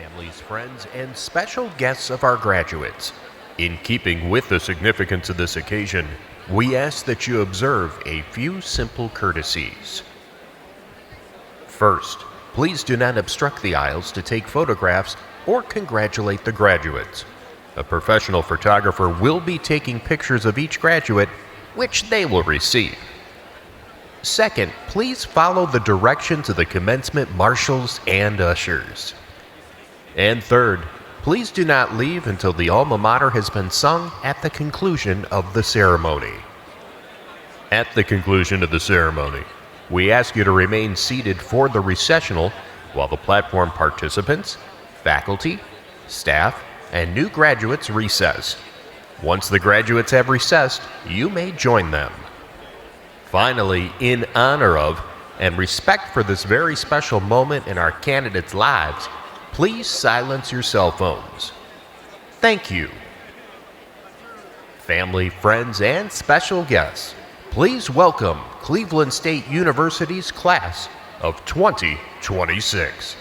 families, friends, and special guests of our graduates. In keeping with the significance of this occasion, we ask that you observe a few simple courtesies. First, please do not obstruct the aisles to take photographs or congratulate the graduates. A professional photographer will be taking pictures of each graduate, which they will receive. Second, please follow the directions of the commencement marshals and ushers. And third, please do not leave until the alma mater has been sung at the conclusion of the ceremony. At the conclusion of the ceremony, we ask you to remain seated for the recessional while the platform participants, faculty, staff, and new graduates recess. Once the graduates have recessed, you may join them. Finally, in honor of and respect for this very special moment in our candidates' lives, please silence your cell phones. Thank you. Family, friends, and special guests, please welcome Cleveland State University's class of 2026.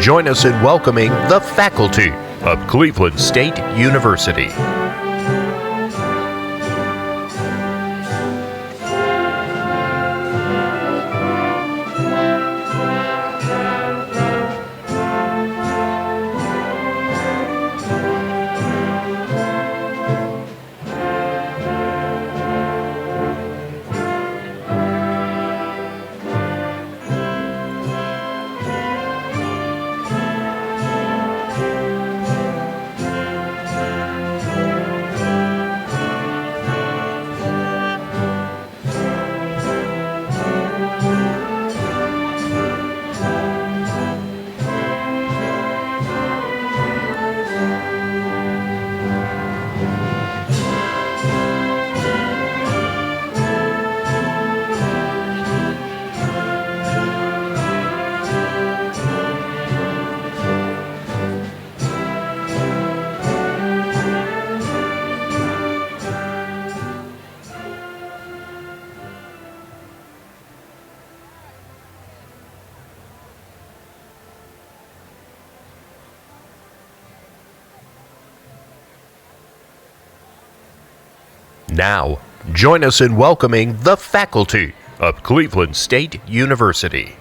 join us in welcoming the faculty of Cleveland State University. Now, join us in welcoming the faculty of Cleveland State University.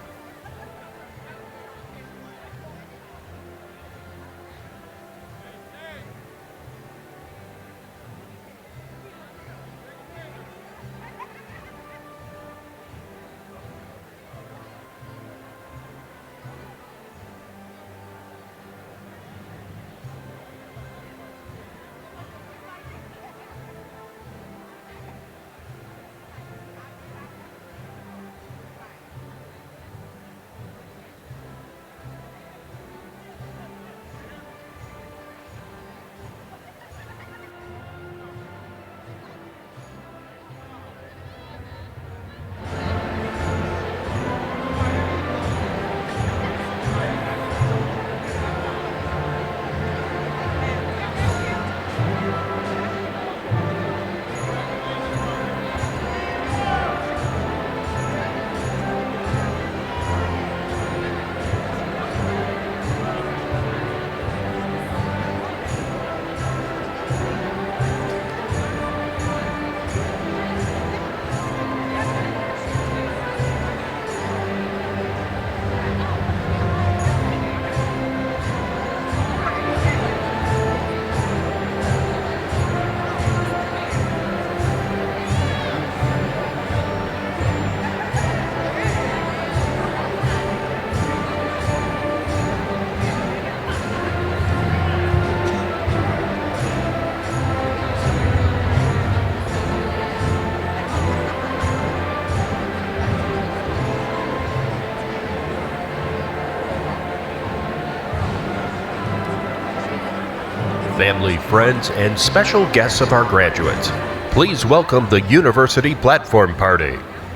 Family, friends, and special guests of our graduates, please welcome the University Platform Party,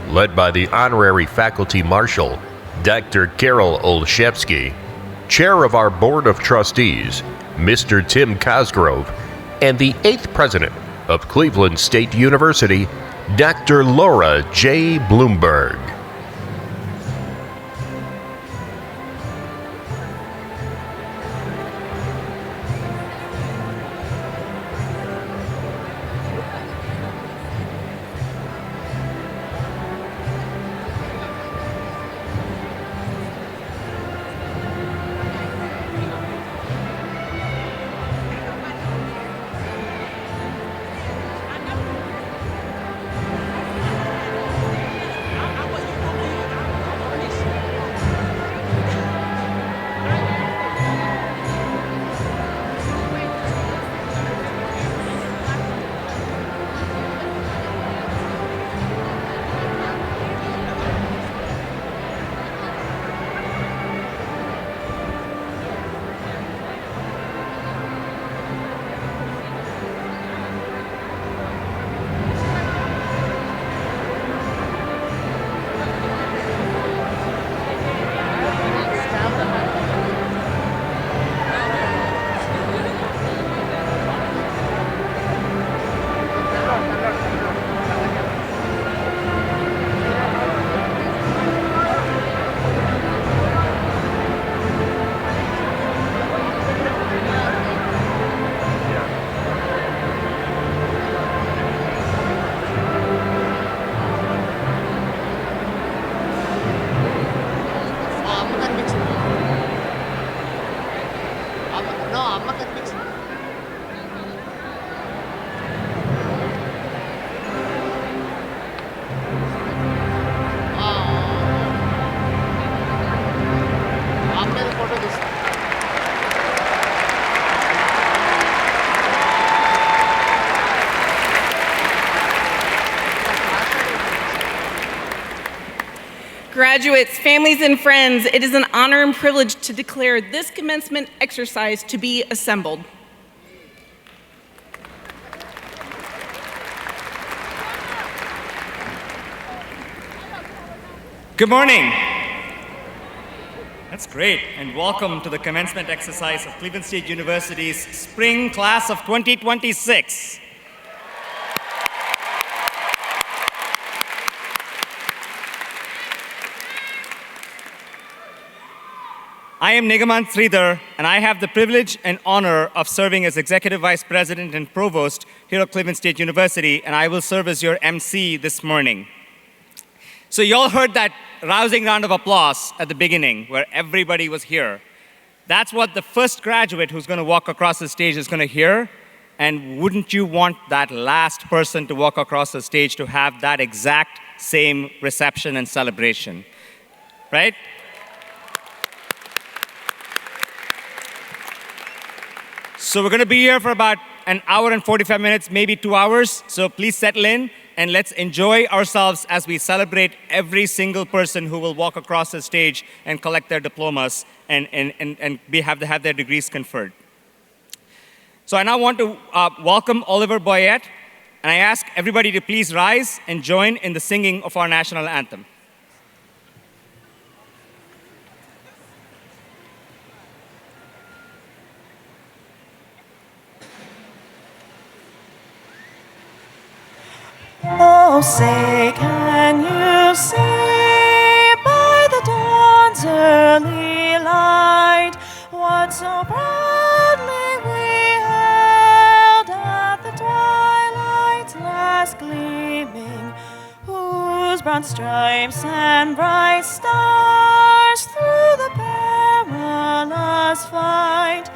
led by the Honorary Faculty Marshal, Dr. Carol Olszewski, Chair of our Board of Trustees, Mr. Tim Cosgrove, and the 8th President of Cleveland State University, Dr. Laura J. Bloomberg. Graduates, families, and friends, it is an honor and privilege to declare this commencement exercise to be assembled. Good morning. That's great, and welcome to the commencement exercise of Cleveland State University's spring class of 2026. I am Nigamant Sridhar, and I have the privilege and honor of serving as Executive Vice President and Provost here at Cleveland State University, and I will serve as your MC this morning. So you all heard that rousing round of applause at the beginning where everybody was here. That's what the first graduate who's going to walk across the stage is going to hear, and wouldn't you want that last person to walk across the stage to have that exact same reception and celebration, right? So we're going to be here for about an hour and 45 minutes, maybe 2 hours. So please settle in and let's enjoy ourselves as we celebrate every single person who will walk across the stage and collect their diplomas and have their degrees conferred. So I now want to welcome Oliver Boyette, and I ask everybody to please rise and join in the singing of our national anthem. Oh, say, can you see by the dawn's early light what so proudly we hailed at the twilight's last gleaming, whose broad stripes and bright stars through the perilous fight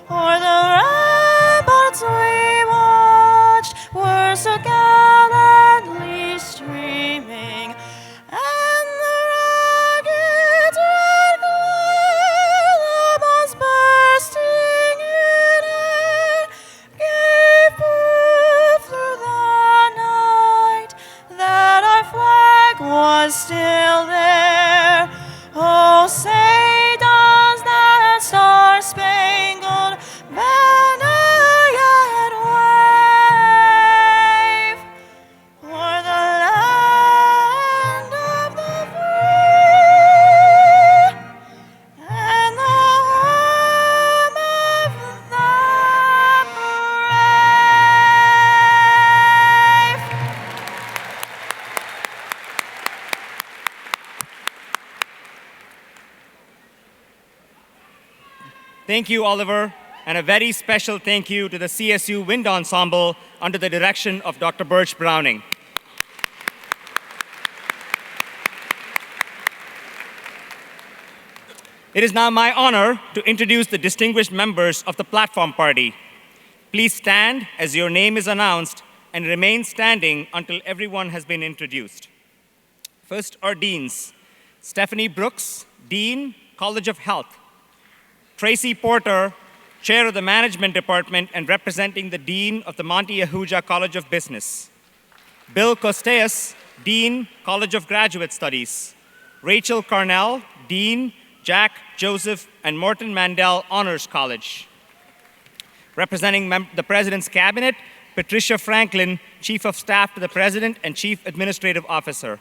o'er the ramparts we watched were so gallantly streaming, and the rocket's red glare, the bombs bursting in air, gave proof through the night that our flag was still there. Oh, say does that star-spangled banner yet wave o'er the land of the free and the home of the brave? Thank you, Oliver, and a very special thank you to the CSU Wind Ensemble under the direction of Dr. Birch Browning. It is now my honor to introduce the distinguished members of the platform party. Please stand as your name is announced and remain standing until everyone has been introduced. First, our deans. Stephanie Brooks, Dean, College of Health. Tracy Porter, Chair of the Management Department and representing the Dean of the Monte Ahuja College of Business. Bill Costeas, Dean, College of Graduate Studies. Rachel Carnell, Dean, Jack, Joseph, and Morton Mandel Honors College. Representing the President's Cabinet, Patricia Franklin, Chief of Staff to the President and Chief Administrative Officer.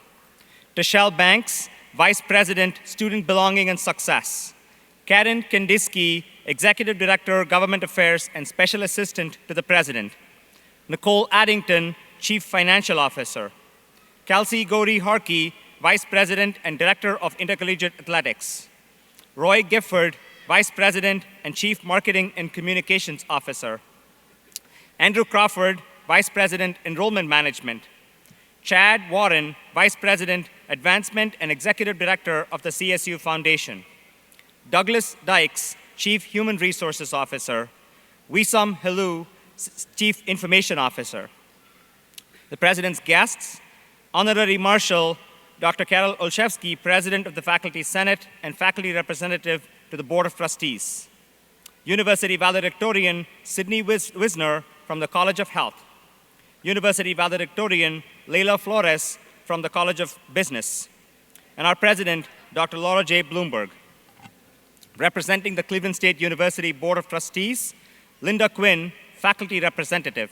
Tashelle Banks, Vice President, Student Belonging and Success. Karen Kandinsky, Executive Director, Government Affairs and Special Assistant to the President. Nicole Addington, Chief Financial Officer. Kelsey Gori-Harkey, Vice President and Director of Intercollegiate Athletics. Roy Gifford, Vice President and Chief Marketing and Communications Officer. Andrew Crawford, Vice President, Enrollment Management. Chad Warren, Vice President, Advancement and Executive Director of the CSU Foundation. Douglas Dykes, Chief Human Resources Officer. Wisam Helu, Chief Information Officer. The President's guests, Honorary Marshal Dr. Carol Olszewski, President of the Faculty Senate and Faculty Representative to the Board of Trustees. University Valedictorian Sydney Wisner from the College of Health. University Valedictorian Leila Flores from the College of Business. and our president, Dr. Laura J. Bloomberg. Representing the Cleveland State University Board of Trustees, Linda Quinn, faculty representative.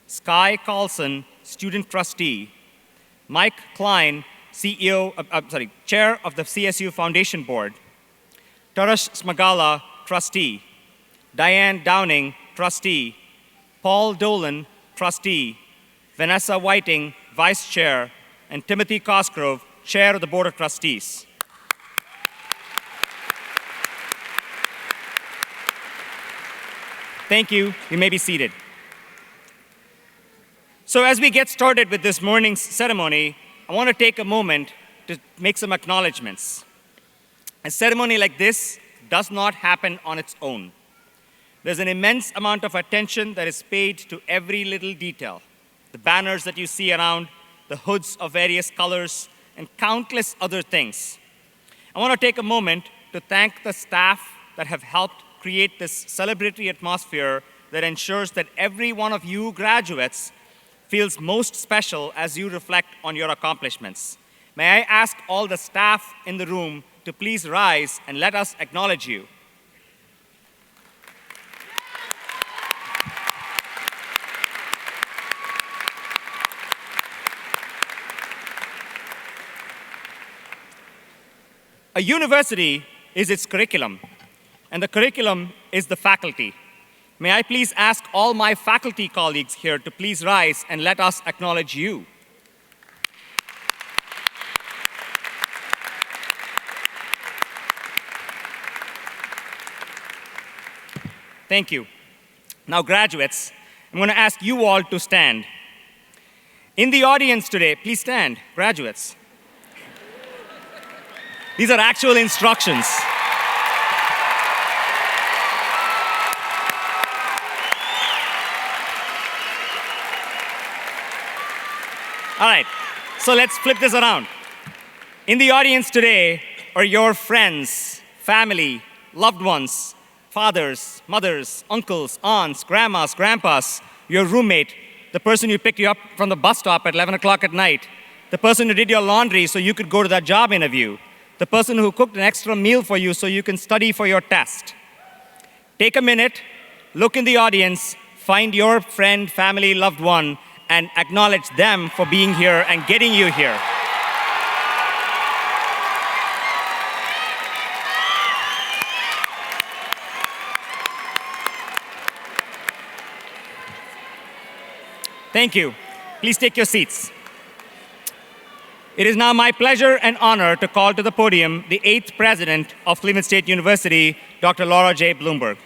Sky Carlson, student trustee. Mike Klein, chair of the CSU Foundation Board. Tarash Smagala, trustee. Diane Downing, trustee. Paul Dolan, trustee. Vanessa Whiting, vice chair. And Timothy Cosgrove, chair of the Board of Trustees. Thank you. You may be seated. So as we get started with this morning's ceremony, I want to take a moment to make some acknowledgments. A ceremony like this does not happen on its own. There's an immense amount of attention that is paid to every little detail. The banners that you see around, the hoods of various colors, and countless other things. I want to take a moment to thank the staff that have helped create this celebratory atmosphere that ensures that every one of you graduates feels most special as you reflect on your accomplishments. May I ask all the staff in the room to please rise and let us acknowledge you. A university is its curriculum, and the curriculum is the faculty. May I please ask all my faculty colleagues here to please rise and let us acknowledge you. Thank you. Now, graduates, I'm going to ask you all to stand. In the audience today, please stand, graduates. These are actual instructions. All right, so let's flip this around. In the audience today are your friends, family, loved ones, fathers, mothers, uncles, aunts, grandmas, grandpas, your roommate, the person who picked you up from the bus stop at 11 o'clock at night, the person who did your laundry so you could go to that job interview, the person who cooked an extra meal for you so you can study for your test. Take a minute, look in the audience, find your friend, family, loved one, and acknowledge them for being here and getting you here. Thank you. Please take your seats. It is now my pleasure and honor to call to the podium the 8th president of Cleveland State University, Dr. Laura J. Bloomberg.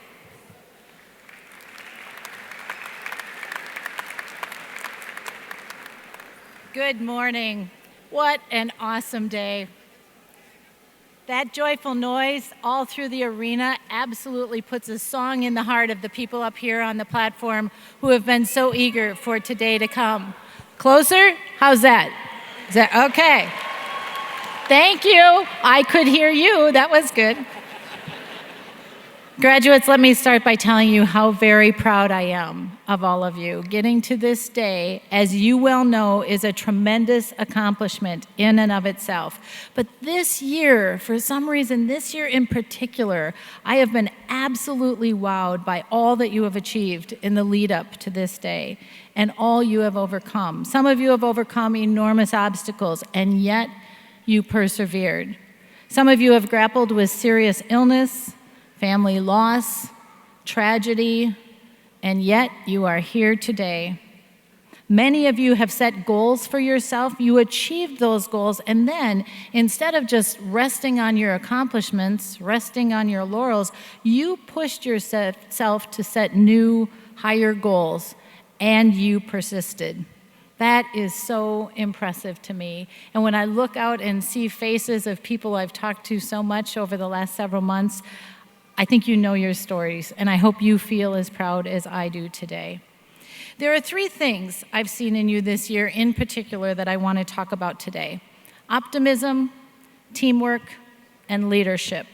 Good morning. What an awesome day. That joyful noise all through the arena absolutely puts a song in the heart of the people up here on the platform who have been so eager for today to come. Closer? How's that? Is that okay? Thank you. I could hear you. That was good. Graduates, let me start by telling you how very proud I am of all of you. Getting to this day, as you well know, is a tremendous accomplishment in and of itself. But this year, for some reason, this year in particular, I have been absolutely wowed by all that you have achieved in the lead up to this day and all you have overcome. Some of you have overcome enormous obstacles, and yet you persevered. Some of you have grappled with serious illness, family loss, tragedy, and yet you are here today. Many of you have set goals for yourself. You achieved those goals, and then instead of just resting on your accomplishments, resting on your laurels, you pushed yourself to set new, higher goals, and you persisted. That is so impressive to me. And when I look out and see faces of people I've talked to so much over the last several months, I think you know your stories, and I hope you feel as proud as I do today. There are 3 things I've seen in you this year in particular that I want to talk about today: optimism, teamwork, and leadership.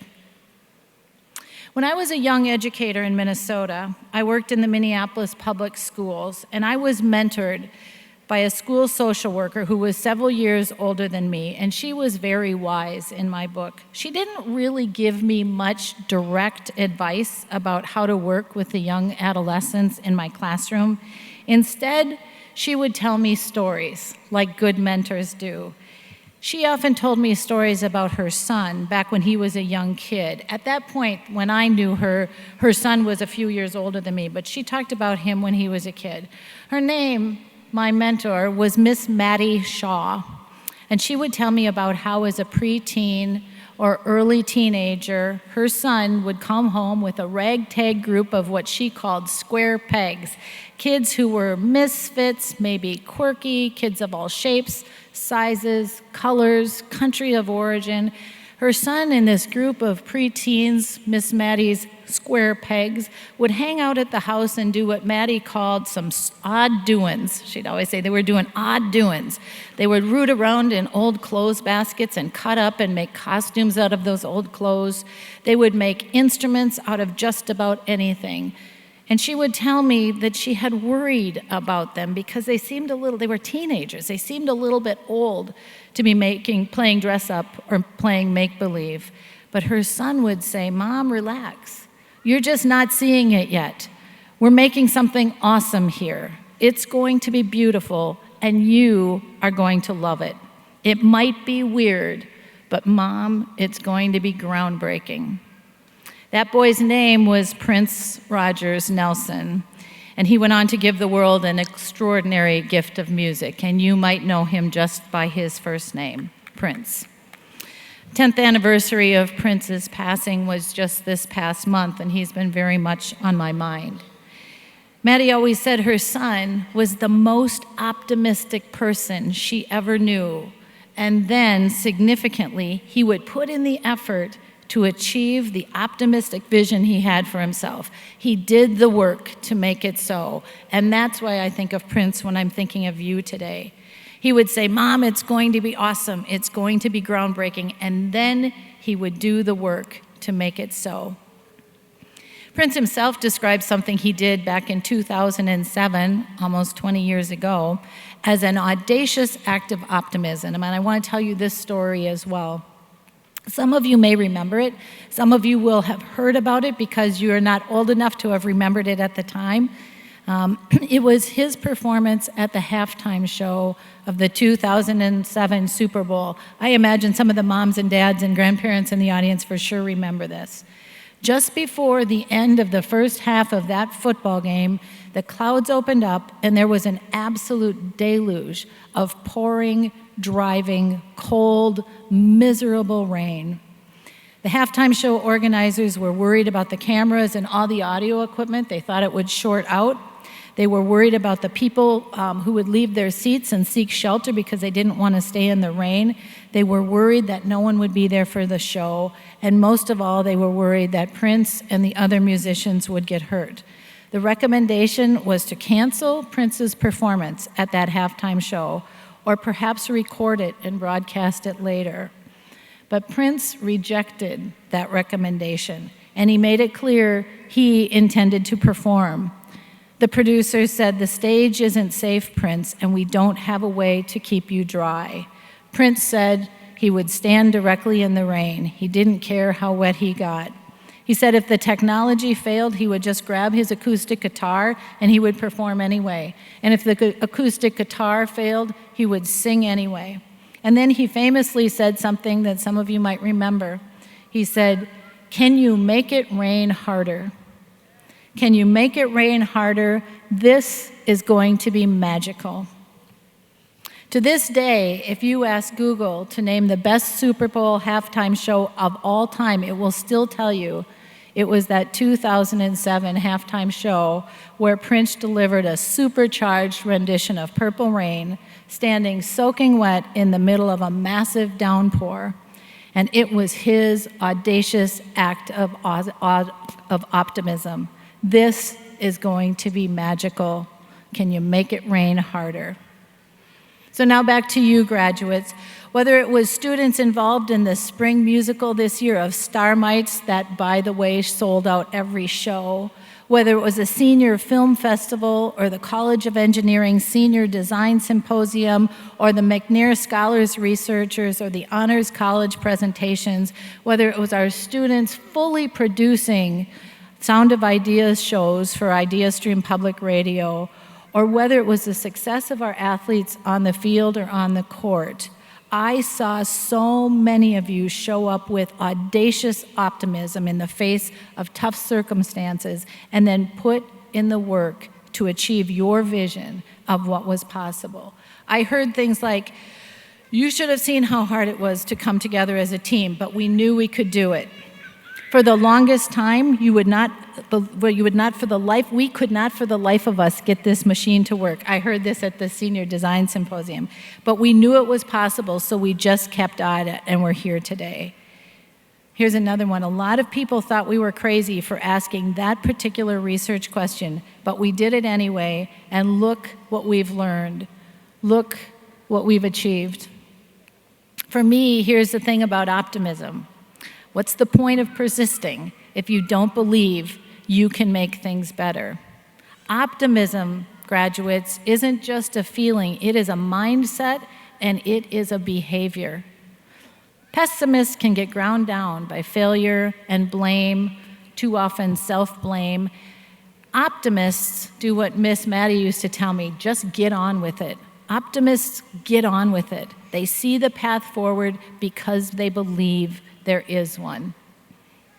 When I was a young educator in Minnesota, I worked in the Minneapolis public schools, and I was mentored by a school social worker who was several years older than me, and she was very wise in my book. She didn't really give me much direct advice about how to work with the young adolescents in my classroom. Instead, she would tell me stories, like good mentors do. She often told me stories about her son back when he was a young kid. At that point, when I knew her, her son was a few years older than me, but she talked about him when he was a kid. Her name, my mentor, was Miss Maddie Shaw, and she would tell me about how as a preteen or early teenager, her son would come home with a ragtag group of what she called square pegs, kids who were misfits, maybe quirky, kids of all shapes, sizes, colors, country of origin. Her son and this group of preteens, Miss Maddie's square pegs, would hang out at the house and do what Maddie called some odd doings. She'd always say they were doing odd doings. They would root around in old clothes baskets and cut up and make costumes out of those old clothes. They would make instruments out of just about anything. And she would tell me that she had worried about them because they were teenagers. They seemed a little bit old to be playing dress up or playing make-believe. But her son would say, "Mom, relax. You're just not seeing it yet. We're making something awesome here. It's going to be beautiful, and you are going to love it. It might be weird, but Mom, it's going to be groundbreaking." That boy's name was Prince Rogers Nelson, and he went on to give the world an extraordinary gift of music, and you might know him just by his first name, Prince. 10th anniversary of Prince's passing was just this past month, and he's been very much on my mind. Maddie always said her son was the most optimistic person she ever knew, and then, significantly, he would put in the effort to achieve the optimistic vision he had for himself. He did the work to make it so, and that's why I think of Prince when I'm thinking of you today. He would say, "Mom, it's going to be awesome, it's going to be groundbreaking," and then he would do the work to make it so. Prince himself described something he did back in 2007, almost 20 years ago, as an audacious act of optimism, and I want to tell you this story as well. Some of you may remember it. Some of you will have heard about it because you are not old enough to have remembered it at the time. It was his performance at the halftime show of the 2007 Super Bowl. I imagine some of the moms and dads and grandparents in the audience for sure remember this. Just before the end of the first half of that football game, the clouds opened up and there was an absolute deluge of pouring, driving, cold, miserable rain. The halftime show organizers were worried about the cameras and all the audio equipment. They thought it would short out. They were worried about the people who would leave their seats and seek shelter because they didn't want to stay in the rain. They were worried that no one would be there for the show. And most of all, they were worried that Prince and the other musicians would get hurt. The recommendation was to cancel Prince's performance at that halftime show, or perhaps record it and broadcast it later. But Prince rejected that recommendation, and he made it clear he intended to perform. The producers said, "The stage isn't safe, Prince, and we don't have a way to keep you dry." Prince said he would stand directly in the rain. He didn't care how wet he got. He said if the technology failed, he would just grab his acoustic guitar and he would perform anyway. And if the acoustic guitar failed, he would sing anyway. And then he famously said something that some of you might remember. He said, "Can you make it rain harder? Can you make it rain harder? This is going to be magical." To this day, if you ask Google to name the best Super Bowl halftime show of all time, it will still tell you it was that 2007 halftime show where Prince delivered a supercharged rendition of Purple Rain, standing soaking wet in the middle of a massive downpour. And it was his audacious act of optimism. This is going to be magical. Can you make it rain harder? So now back to you, graduates. Whether it was students involved in the spring musical this year of Starmites that, by the way, sold out every show, Whether it was a senior film festival or the College of Engineering Senior Design Symposium or the McNair Scholars Researchers or the Honors College presentations, whether it was our students fully producing Sound of Ideas shows for IdeaStream Public Radio, or whether it was the success of our athletes on the field or on the court, I saw so many of you show up with audacious optimism in the face of tough circumstances and then put in the work to achieve your vision of what was possible. I heard things like, "You should have seen how hard it was to come together as a team, but we knew we could do it. For the longest time, we could not for the life of us get this machine to work." I heard this at the Senior Design Symposium. But we knew it was possible, so we just kept at it, and we're here today. Here's another one. A lot of people thought we were crazy for asking that particular research question, but we did it anyway, and look what we've learned. Look what we've achieved. For me, here's the thing about optimism. What's the point of persisting if you don't believe you can make things better? Optimism, graduates, isn't just a feeling, it is a mindset and it is a behavior. Pessimists can get ground down by failure and blame, too often self-blame. Optimists do what Miss Maddie used to tell me, just get on with it. Optimists get on with it. They see the path forward because they believe there is one.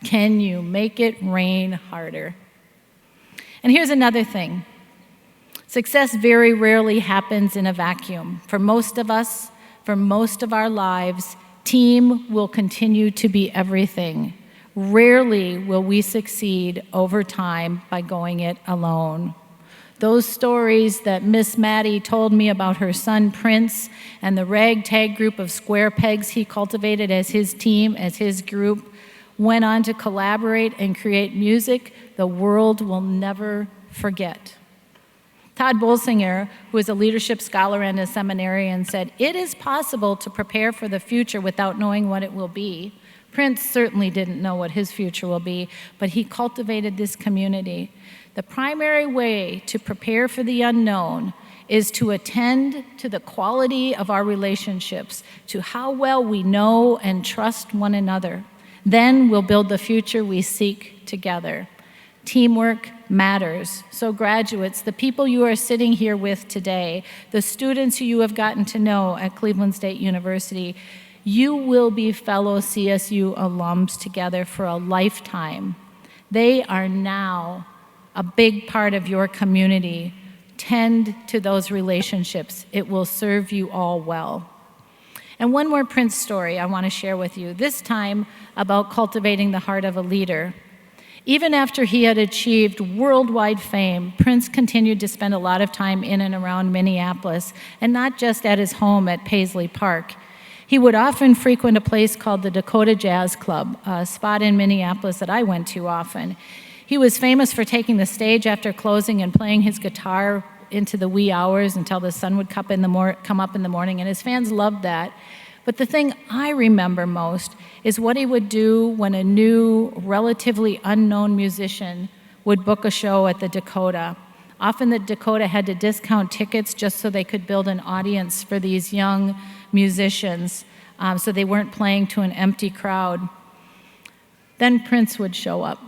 Can you make it rain harder? And here's another thing. Success very rarely happens in a vacuum. For most of us, for most of our lives, team will continue to be everything. Rarely will we succeed over time by going it alone. Those stories that Miss Maddie told me about her son Prince and the ragtag group of square pegs he cultivated as his team, as his group, went on to collaborate and create music the world will never forget. Todd Bolsinger, who is a leadership scholar and a seminarian, said, "It is possible to prepare for the future without knowing what it will be." Prince certainly didn't know what his future will be, but he cultivated this community. The primary way to prepare for the unknown is to attend to the quality of our relationships, to how well we know and trust one another. Then we'll build the future we seek together. Teamwork matters. So graduates, the people you are sitting here with today, the students who you have gotten to know at Cleveland State University, you will be fellow CSU alums together for a lifetime. They are now a big part of your community. Tend to those relationships. It will serve you all well. And one more Prince story I want to share with you, this time about cultivating the heart of a leader. Even after he had achieved worldwide fame, Prince continued to spend a lot of time in and around Minneapolis, and not just at his home at Paisley Park. He would often frequent a place called the Dakota Jazz Club, a spot in Minneapolis that I went to often. He was famous for taking the stage after closing and playing his guitar into the wee hours until the sun would come up in the morning, and his fans loved that. But the thing I remember most is what he would do when a new, relatively unknown musician would book a show at the Dakota. Often the Dakota had to discount tickets just so they could build an audience for these young musicians, so they weren't playing to an empty crowd. Then Prince would show up.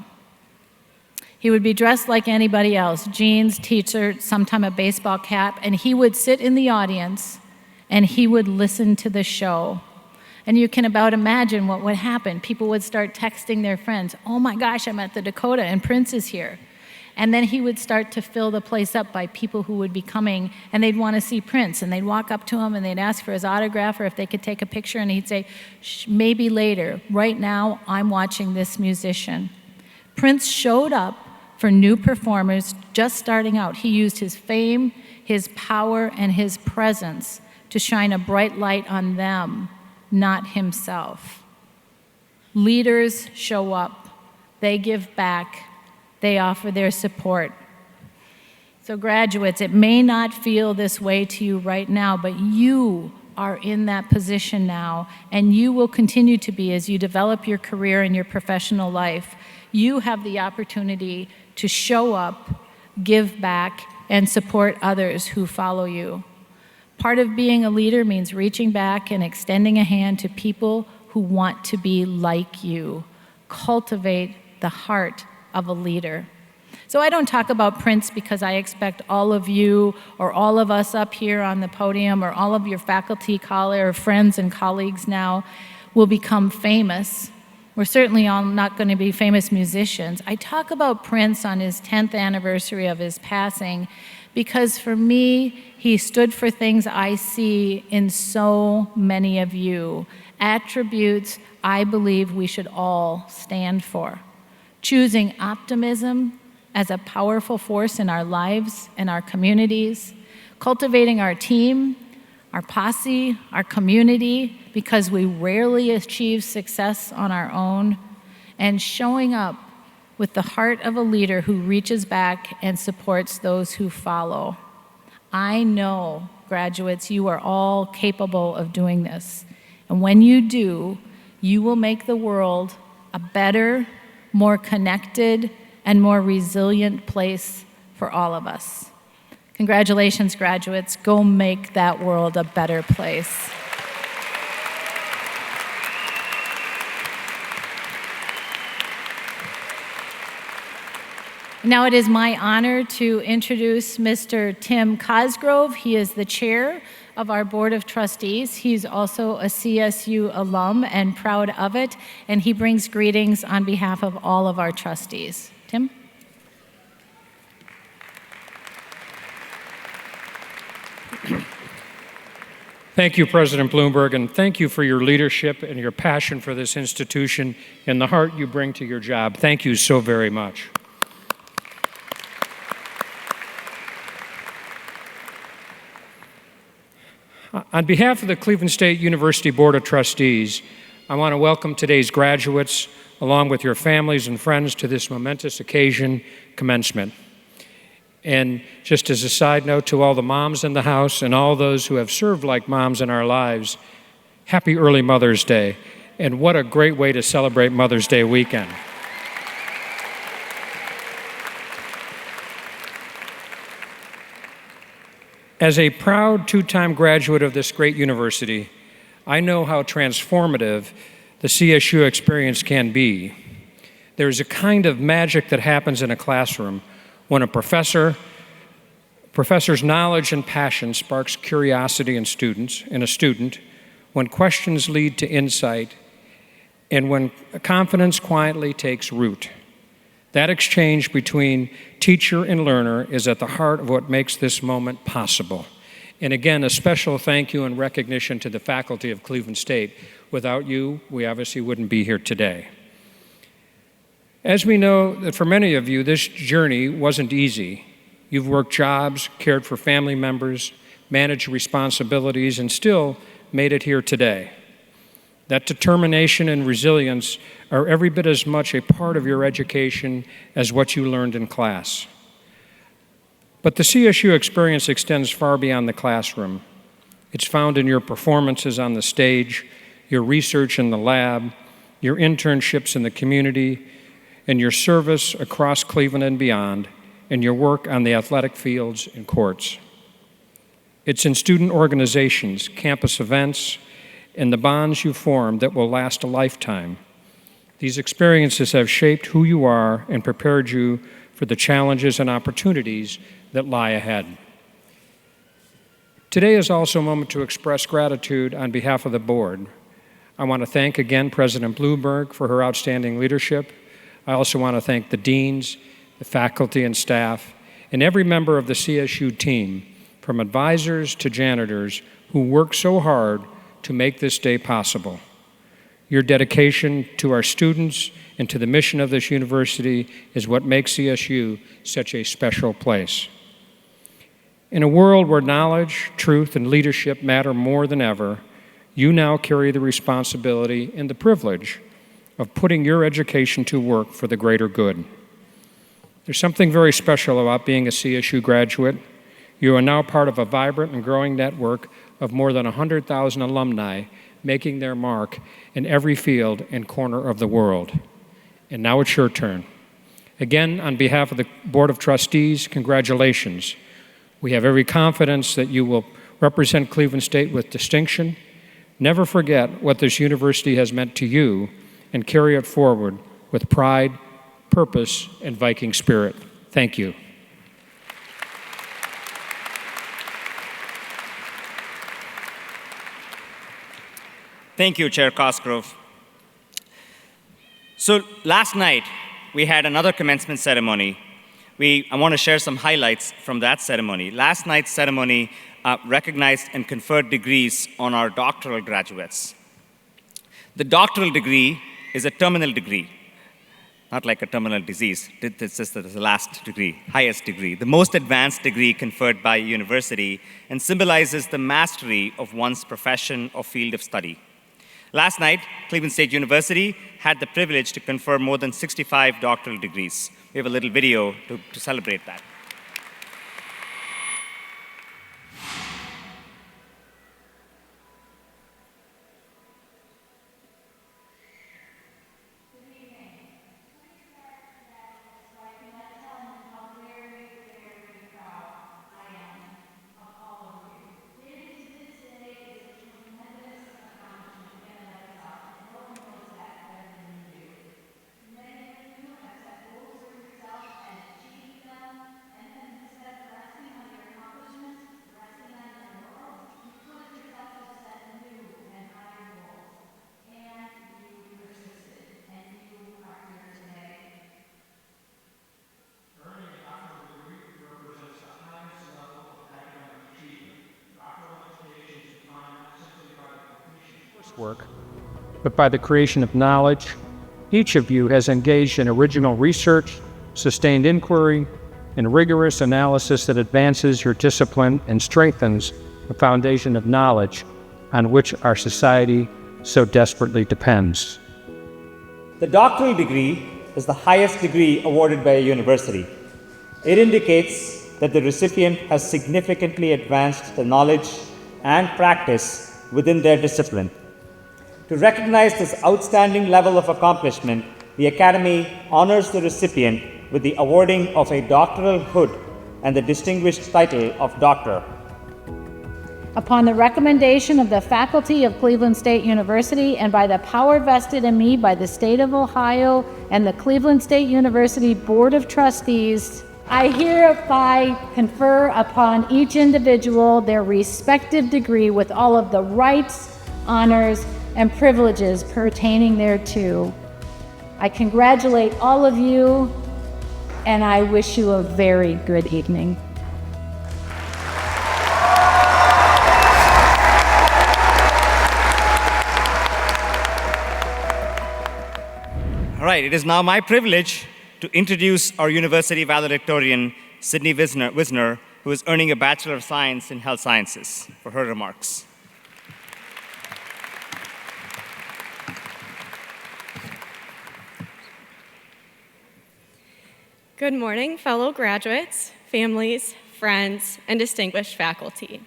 He would be dressed like anybody else, jeans, t-shirt, sometime a baseball cap, and he would sit in the audience and he would listen to the show. And you can about imagine what would happen. People would start texting their friends, "Oh my gosh, I'm at the Dakota and Prince is here." And then he would start to fill the place up by people who would be coming, and they'd want to see Prince, and they'd walk up to him and they'd ask for his autograph or if they could take a picture, and he'd say, "Maybe later. Right now, I'm watching this musician." Prince showed up for new performers just starting out. He used his fame, his power, and his presence to shine a bright light on them, not himself. Leaders show up. They give back. They offer their support. So graduates, it may not feel this way to you right now, but you are in that position now, and you will continue to be as you develop your career and your professional life. You have the opportunity to show up, give back, and support others who follow you. Part of being a leader means reaching back and extending a hand to people who want to be like you. Cultivate the heart of a leader. So I don't talk about Prince because I expect all of you or all of us up here on the podium or all of your faculty, or friends and colleagues now will become famous. We're certainly all not going to be famous musicians. I talk about Prince on his 10th anniversary of his passing because for me, he stood for things I see in so many of you, attributes I believe we should all stand for. Choosing optimism as a powerful force in our lives and our communities, cultivating our team, our posse, our community, because we rarely achieve success on our own, and showing up with the heart of a leader who reaches back and supports those who follow. I know, graduates, you are all capable of doing this. And when you do, you will make the world a better, more connected, and more resilient place for all of us. Congratulations, graduates. Go make that world a better place. Now it is my honor to introduce Mr. Tim Cosgrove. He is the chair of our Board of Trustees. He's also a CSU alum and proud of it, and he brings greetings on behalf of all of our trustees. Tim? Thank you, President Bloomberg, and thank you for your leadership and your passion for this institution and the heart you bring to your job. Thank you so very much. On behalf of the Cleveland State University Board of Trustees, I want to welcome today's graduates, along with your families and friends, to this momentous occasion, Commencement. And just as a side note to all the moms in the house and all those who have served like moms in our lives, happy early Mother's Day. And what a great way to celebrate Mother's Day weekend. As a proud two-time graduate of this great university, I know how transformative the CSU experience can be. There's a kind of magic that happens in a classroom when a professor's knowledge and passion sparks curiosity in a student, when questions lead to insight, and when confidence quietly takes root. That exchange between teacher and learner is at the heart of what makes this moment possible. And again, a special thank you and recognition to the faculty of Cleveland State. Without you, we obviously wouldn't be here today. As we know that for many of you, this journey wasn't easy. You've worked jobs, cared for family members, managed responsibilities, and still made it here today. That determination and resilience are every bit as much a part of your education as what you learned in class. But the CSU experience extends far beyond the classroom. It's found in your performances on the stage, your research in the lab, your internships in the community, and your service across Cleveland and beyond, and your work on the athletic fields and courts. It's in student organizations, campus events, and the bonds you form that will last a lifetime. These experiences have shaped who you are and prepared you for the challenges and opportunities that lie ahead. Today is also a moment to express gratitude on behalf of the board. I want to thank again President Bloomberg for her outstanding leadership. I also want to thank the deans, the faculty and staff, and every member of the CSU team, from advisors to janitors, who work so hard to make this day possible. Your dedication to our students and to the mission of this university is what makes CSU such a special place. In a world where knowledge, truth, and leadership matter more than ever, you now carry the responsibility and the privilege of putting your education to work for the greater good. There's something very special about being a CSU graduate. You are now part of a vibrant and growing network of more than 100,000 alumni making their mark in every field and corner of the world. And now it's your turn. Again, on behalf of the Board of Trustees, congratulations. We have every confidence that you will represent Cleveland State with distinction. Never forget what this university has meant to you and carry it forward with pride, purpose, and Viking spirit. Thank you. Thank you, Chair Cosgrove. So last night, we had another commencement ceremony. I want to share some highlights from that ceremony. Last night's ceremony recognized and conferred degrees on our doctoral graduates. The doctoral degree is a terminal degree, not like a terminal disease. It's just the last degree, highest degree, the most advanced degree conferred by a university, and symbolizes the mastery of one's profession or field of study. Last night, Cleveland State University had the privilege to confer more than 65 doctoral degrees. We have a little video to celebrate that. Work, but by the creation of knowledge. Each of you has engaged in original research, sustained inquiry, and rigorous analysis that advances your discipline and strengthens the foundation of knowledge on which our society so desperately depends. The doctoral degree is the highest degree awarded by a university. It indicates that the recipient has significantly advanced the knowledge and practice within their discipline. To recognize this outstanding level of accomplishment, the Academy honors the recipient with the awarding of a doctoral hood and the distinguished title of Doctor. Upon the recommendation of the faculty of Cleveland State University and by the power vested in me by the State of Ohio and the Cleveland State University Board of Trustees, I hereby confer upon each individual their respective degree with all of the rights, honors, and privileges pertaining thereto. I congratulate all of you, and I wish you a very good evening. All right, it is now my privilege to introduce our university valedictorian, Sydney Wisner, who is earning a Bachelor of Science in Health Sciences, for her remarks. Good morning, fellow graduates, families, friends, and distinguished faculty.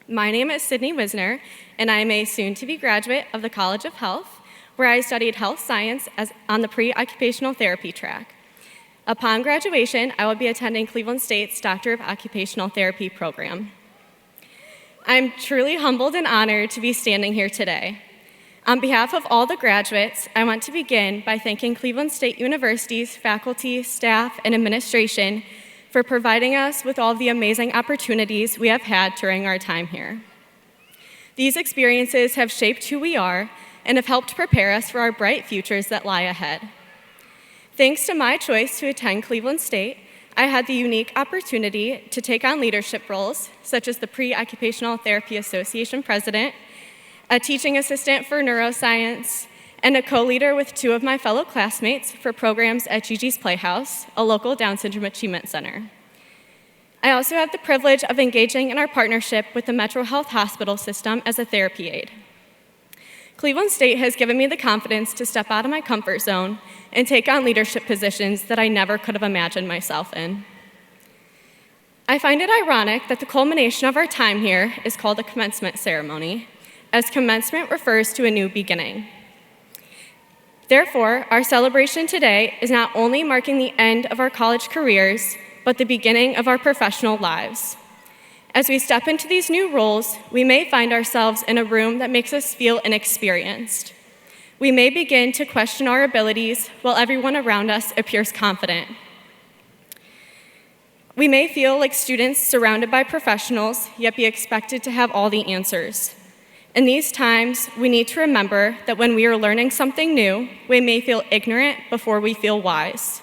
My name is Sydney Wisner, and I am a soon-to-be graduate of the College of Health, where I studied health science on the pre-occupational therapy track. Upon graduation, I will be attending Cleveland State's Doctor of Occupational Therapy program. I'm truly humbled and honored to be standing here today. On behalf of all the graduates, I want to begin by thanking Cleveland State University's faculty, staff, and administration for providing us with all the amazing opportunities we have had during our time here. These experiences have shaped who we are and have helped prepare us for our bright futures that lie ahead. Thanks to my choice to attend Cleveland State, I had the unique opportunity to take on leadership roles, such as the Pre-Occupational Therapy Association president, a teaching assistant for neuroscience, and a co-leader with two of my fellow classmates for programs at Gigi's Playhouse, a local Down Syndrome Achievement Center. I also have the privilege of engaging in our partnership with the Metro Health Hospital System as a therapy aide. Cleveland State has given me the confidence to step out of my comfort zone and take on leadership positions that I never could have imagined myself in. I find it ironic that the culmination of our time here is called a commencement ceremony, as commencement refers to a new beginning. Therefore, our celebration today is not only marking the end of our college careers, but the beginning of our professional lives. As we step into these new roles, we may find ourselves in a room that makes us feel inexperienced. We may begin to question our abilities while everyone around us appears confident. We may feel like students surrounded by professionals, yet be expected to have all the answers. In these times, we need to remember that when we are learning something new, we may feel ignorant before we feel wise.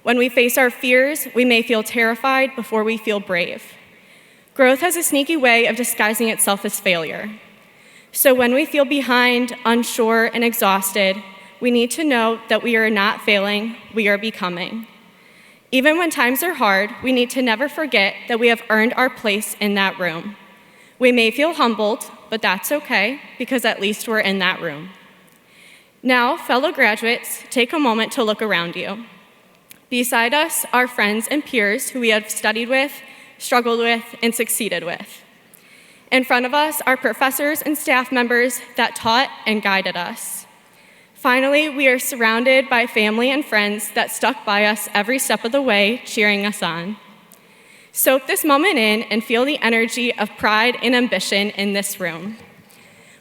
When we face our fears, we may feel terrified before we feel brave. Growth has a sneaky way of disguising itself as failure. So when we feel behind, unsure, and exhausted, we need to know that we are not failing, we are becoming. Even when times are hard, we need to never forget that we have earned our place in that room. We may feel humbled, but that's okay, because at least we're in that room. Now, fellow graduates, take a moment to look around you. Beside us are friends and peers who we have studied with, struggled with, and succeeded with. In front of us are professors and staff members that taught and guided us. Finally, we are surrounded by family and friends that stuck by us every step of the way, cheering us on. Soak this moment in and feel the energy of pride and ambition in this room.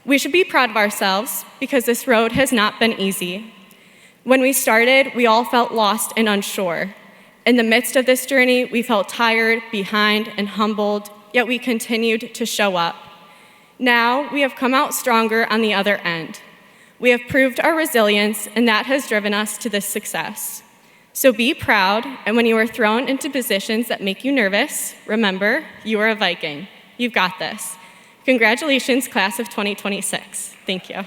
We should be proud of ourselves because this road has not been easy. When we started, we all felt lost and unsure. In the midst of this journey, we felt tired, behind, and humbled, yet we continued to show up. Now, we have come out stronger on the other end. We have proved our resilience, and that has driven us to this success. So be proud, and when you are thrown into positions that make you nervous, remember, you are a Viking. You've got this. Congratulations, class of 2026. Thank you.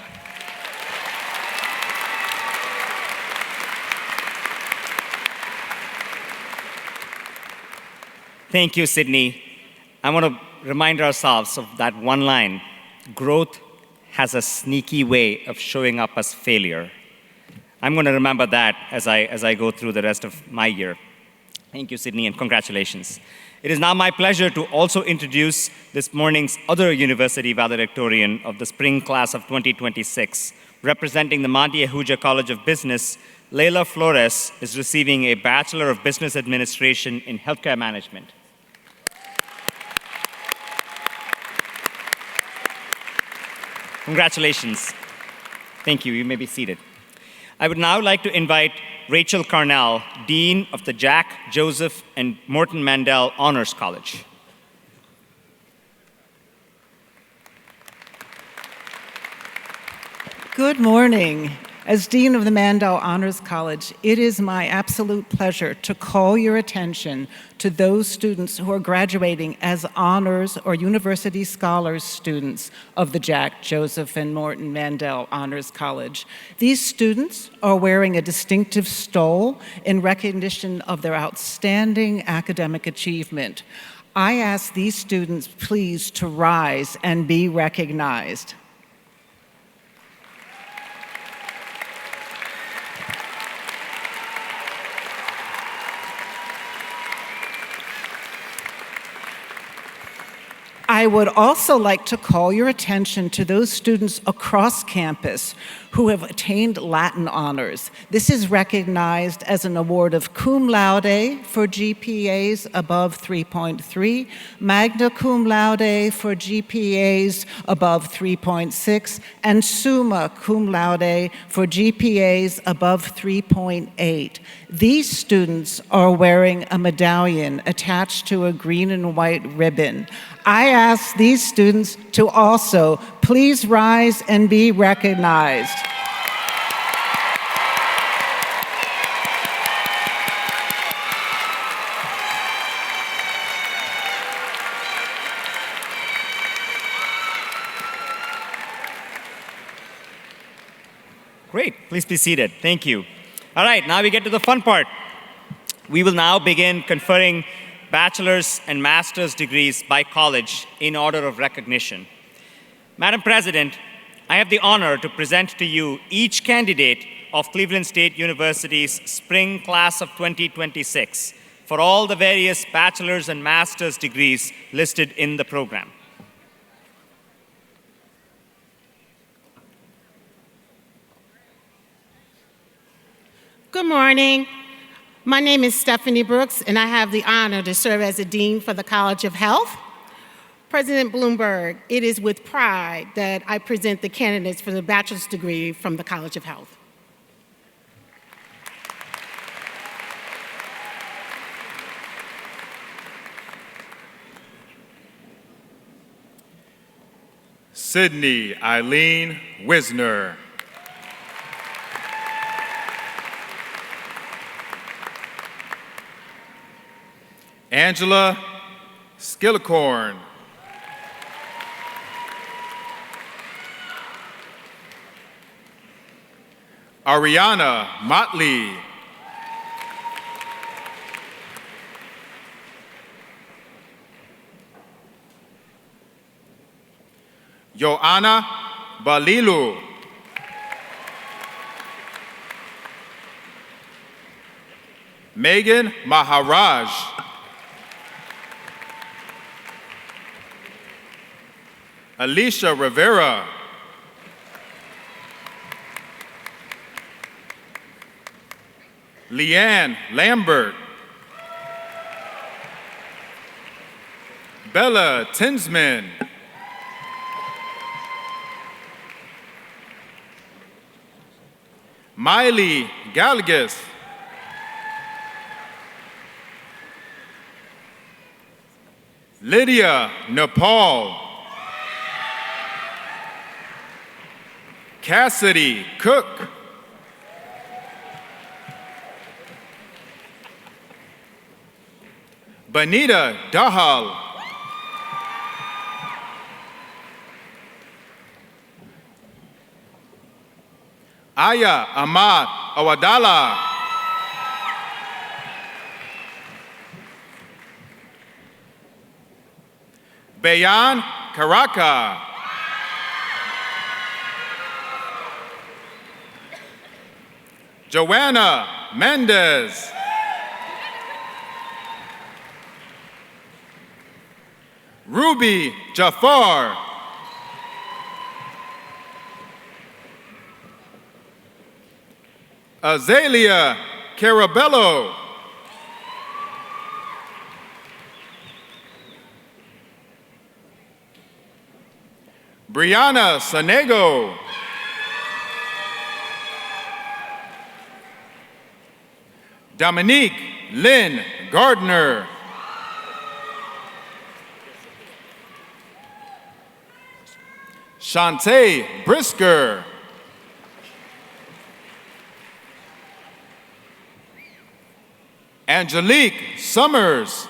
Thank you, Sydney. I want to remind ourselves of that one line. Growth has a sneaky way of showing up as failure. I'm going to remember that as I go through the rest of my year. Thank you, Sydney, and congratulations. It is now my pleasure to also introduce this morning's other university valedictorian of the spring class of 2026. Representing the Monte Ahuja College of Business, Leila Flores is receiving a Bachelor of Business Administration in Healthcare Management. Congratulations. Thank you. You may be seated. I would now like to invite Rachel Carnell, Dean of the Jack, Joseph, and Morton Mandel Honors College. Good morning. As Dean of the Mandel Honors College, it is my absolute pleasure to call your attention to those students who are graduating as honors or university scholars students of the Jack, Joseph, and Morton Mandel Honors College. These students are wearing a distinctive stole in recognition of their outstanding academic achievement. I ask these students please to rise and be recognized. I would also like to call your attention to those students across campus who have attained Latin honors. This is recognized as an award of cum laude for GPAs above 3.3, magna cum laude for GPAs above 3.6, and summa cum laude for GPAs above 3.8. These students are wearing a medallion attached to a green and white ribbon. I ask these students to also please rise and be recognized. Great, please be seated. Thank you. All right, now we get to the fun part. We will now begin conferring bachelor's and master's degrees by college in order of recognition. Madam President, I have the honor to present to you each candidate of Cleveland State University's spring class of 2026 for all the various bachelor's and master's degrees listed in the program. Good morning. My name is Stephanie Brooks, and I have the honor to serve as the Dean for the College of Health. President Bloomberg, it is with pride that I present the candidates for the bachelor's degree from the College of Health. Sydney Eileen Wisner. Angela Skillicorn. Ariana Motley. Joanna Balilu. Megan Maharaj. Alicia Rivera. Leanne Lambert. Bella Tinsman. Miley Galgis. Lydia Nepal. Cassidy Cook. Benita Dahal. Aya Ahmad Awadala. Bayan Karaka. Joanna Mendez. Ruby Jafar. Azalea Carabello. Brianna Sanego. Dominique Lynn Gardner. Shantae Brisker. Angelique Summers.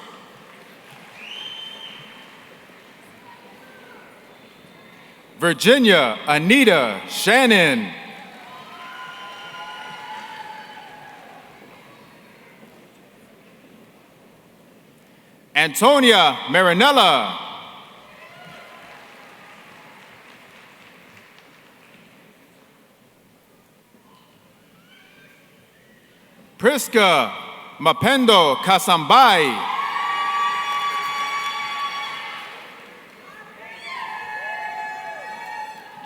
Virginia Anita Shannon. Antonia Marinella. Priska Mapendo Kasambai.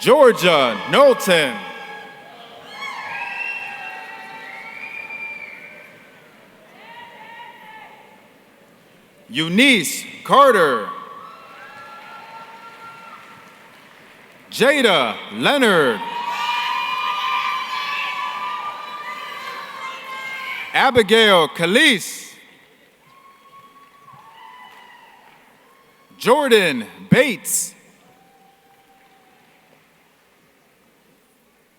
Georgia Knowlton. Eunice Carter. Jada Leonard. Abigail Calise. Jordan Bates.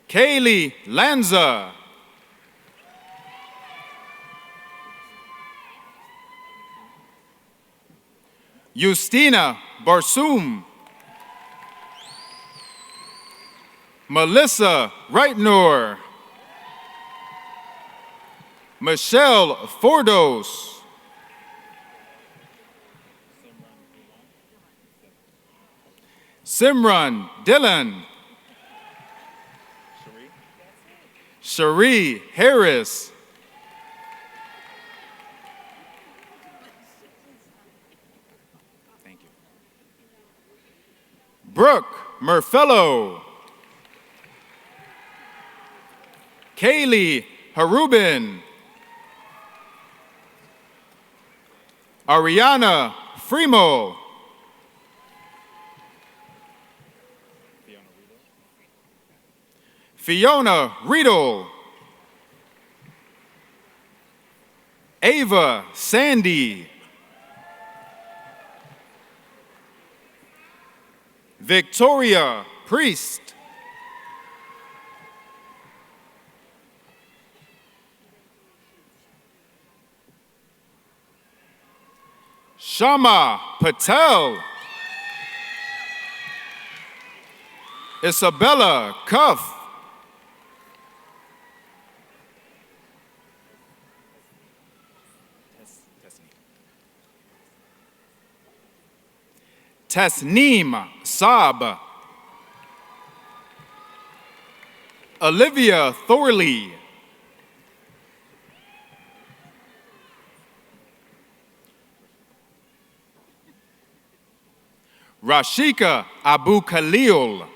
Kaylee Lanza. Justina Barsoom. Melissa Reitnor. Michelle Fordos. Simran Dillon. Cherie Harris. Thank you. Brooke Murfello. Kaylee Harubin. Ariana Fremo. Fiona Riedel. Ava Sandy. Victoria Priest. Shama Patel. Isabella Cuff. Tasneem Saab. Olivia Thorley. Rashika Abu Khalil.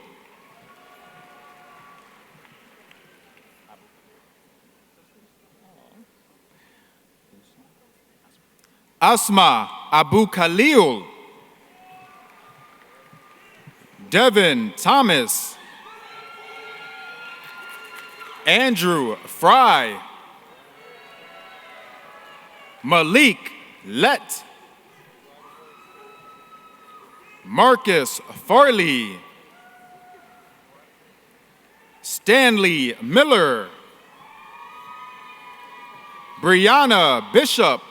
Asma Abu Khalil. Devin Thomas. Andrew Fry. Malik Lett. Marcus Farley. Stanley Miller. Brianna Bishop.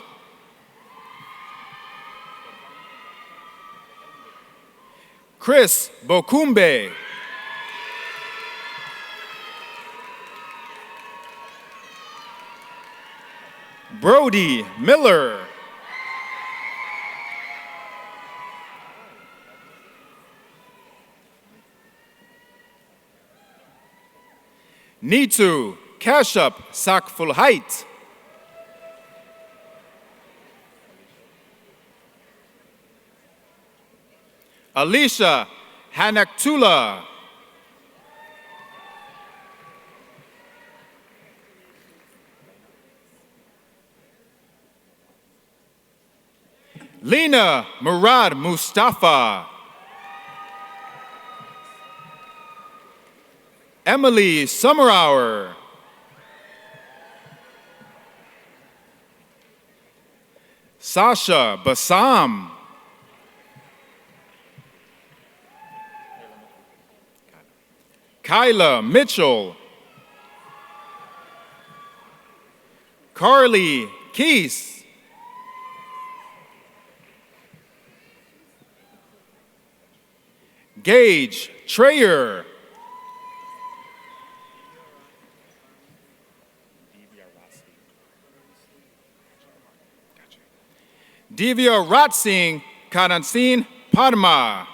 Chris Bokumbe. Brody Miller. Nitu Kashup Sakfulhait. Alicia Hanaktula. Lena Murad Mustafa. Emily Summerhour. Sasha Bassam. Kyla Mitchell. Carly Keese. Gage Trayer. Divya Ratsing Karansin Padma.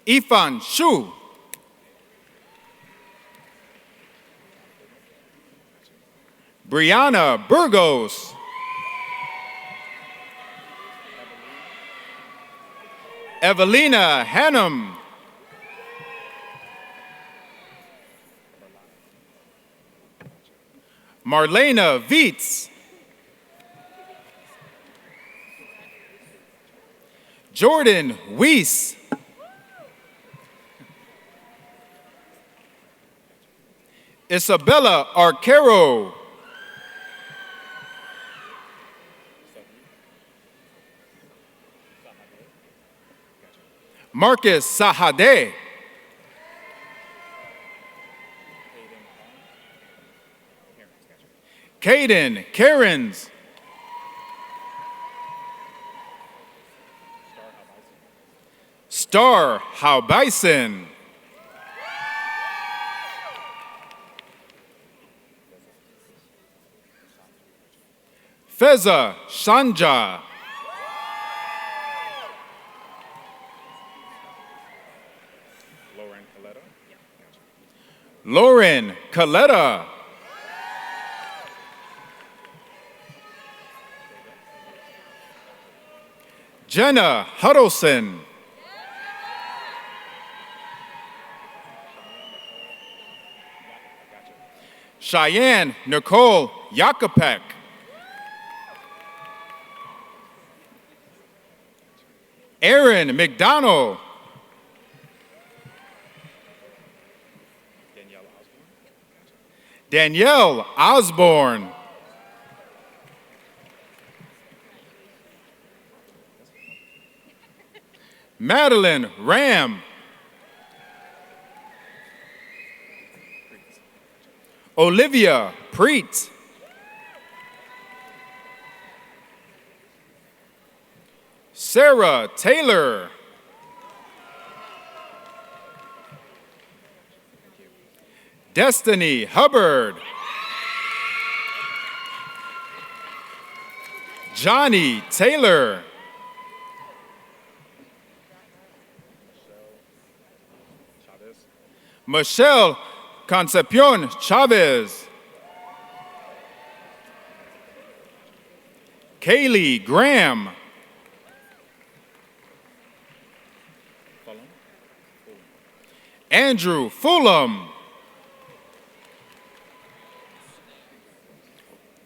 Ifan Shu. Brianna Burgos. Evelina Hannum. Marlena Vietz. Jordan Weiss. Isabella Arcaro. Marcus Sahade. Caden Karens. Star Haubison. Feza Shanja. Lauren Coletta. Jenna Huddleston. Cheyenne Nicole Yakupek. Aaron McDonald. Danielle Osborne. Madeline Ram. Olivia Preet. Sarah Taylor. Destiny Hubbard. Johnny Taylor. Michelle Concepcion Chavez. Kaylee Graham. Andrew Fulham.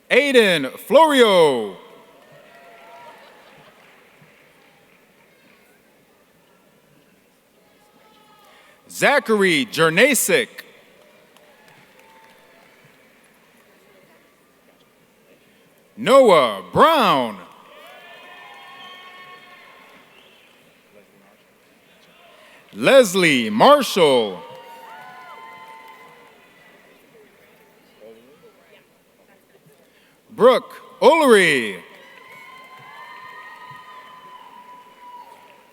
Aiden Florio. Zachary Jernasik. Noah Brown. Leslie Marshall. Brooke Ullery.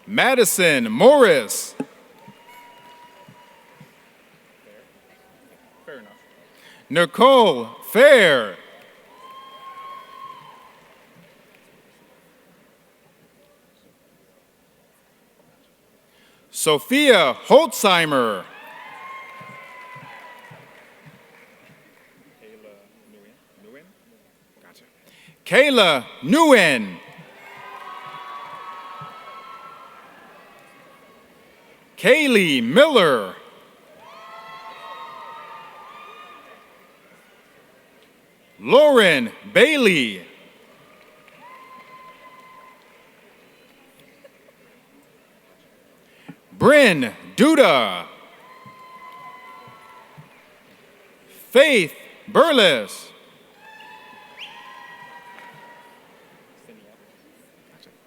Madison Morris. Nicole Fair. Sophia Holtzheimer. Kayla Nguyen. Kaylee Miller. Lauren Bailey. Bryn Duda. Faith Burles.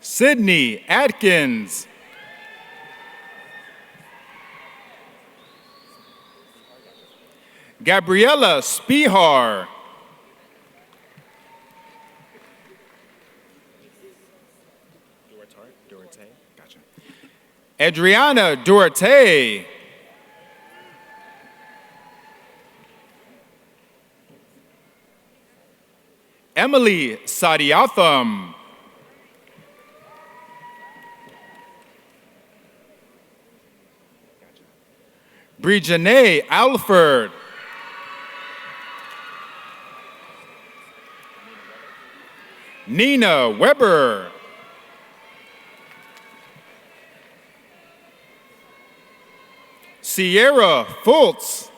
Sydney Atkins. Gabriella Spihar. Adriana Duarte. Emily Sadiatham. Brijanae Alford. Nina Weber. Sierra Fultz.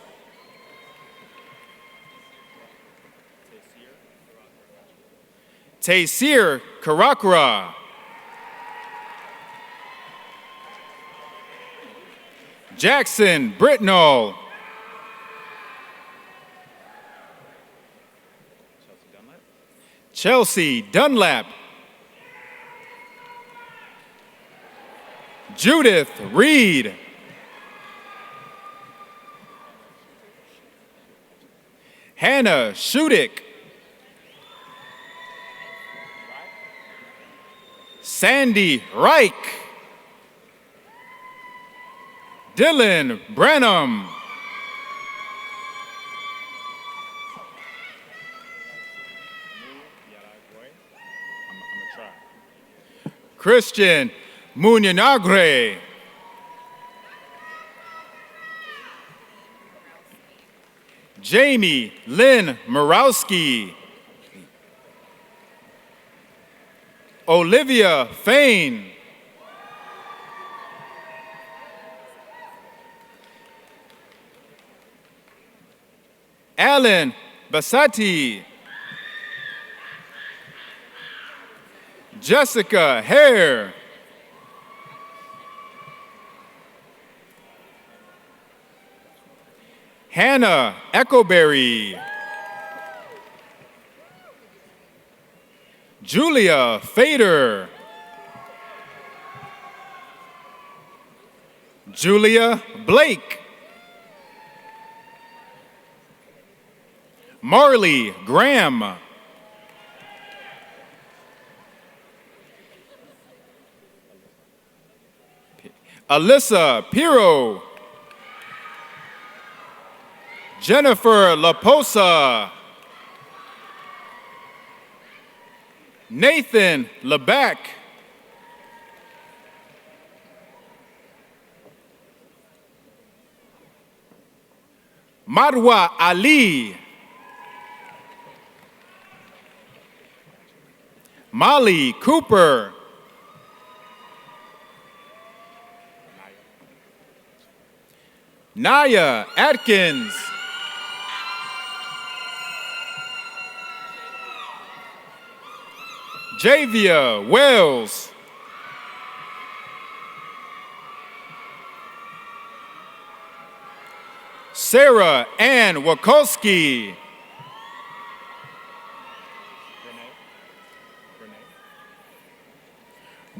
Taysir Karakra. Jackson Britnall. Chelsea Dunlap. Judith Reed. Hannah Shudik. Sandy Reich. Dylan Branham. Christian Munyanagre. Jamie Lynn Morowski. Olivia Fain. Alan Basati. Jessica Hare. Hannah Echoberry. Julia Fader. Julia Blake. Marley Graham. Alyssa Piro. Jennifer Laposa. Nathan Lebeck. Marwa Ali. Molly Cooper. Naya Atkins. Javia Wells. Sarah Ann Wakolski.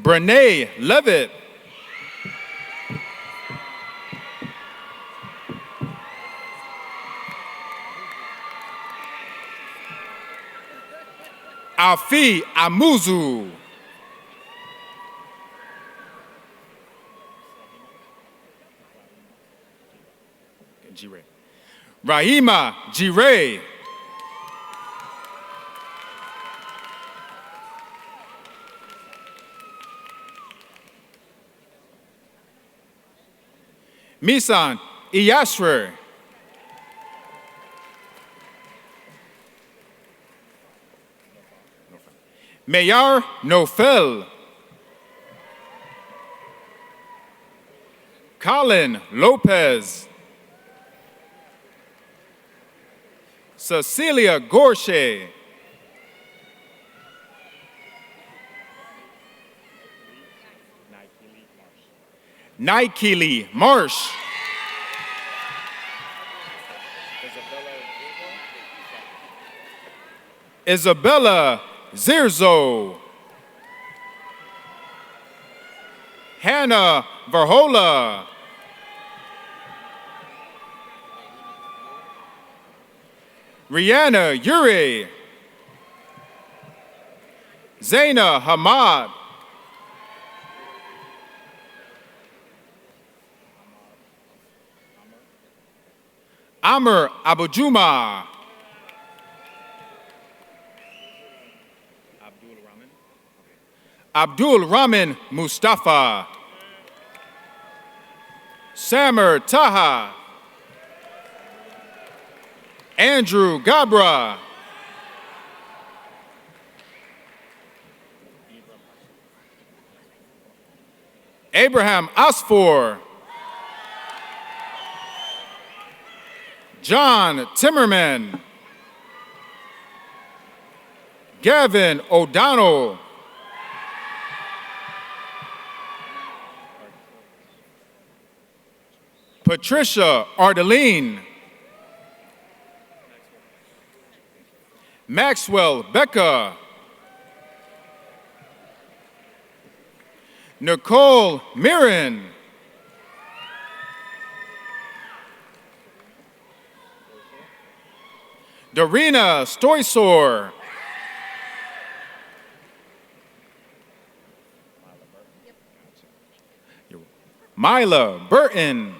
Brene Levitt. Afi Amuzu. Rahima Jire. Misan Iyashre. Mayar Nofel. Colin Lopez. Cecilia Gorche. Nikeli Marsh. Isabella Zirzo. Hannah Verhola. Rihanna Uri. Zaina Hamad. Amr Abujuma. Abdul Rahman Mustafa. Samer Taha. Andrew Gabra. Abraham Asfor. John Timmerman. Gavin O'Donnell. Patricia Ardeline. Maxwell Becca. Nicole Mirren. Darina Stoysor. Mila Burton.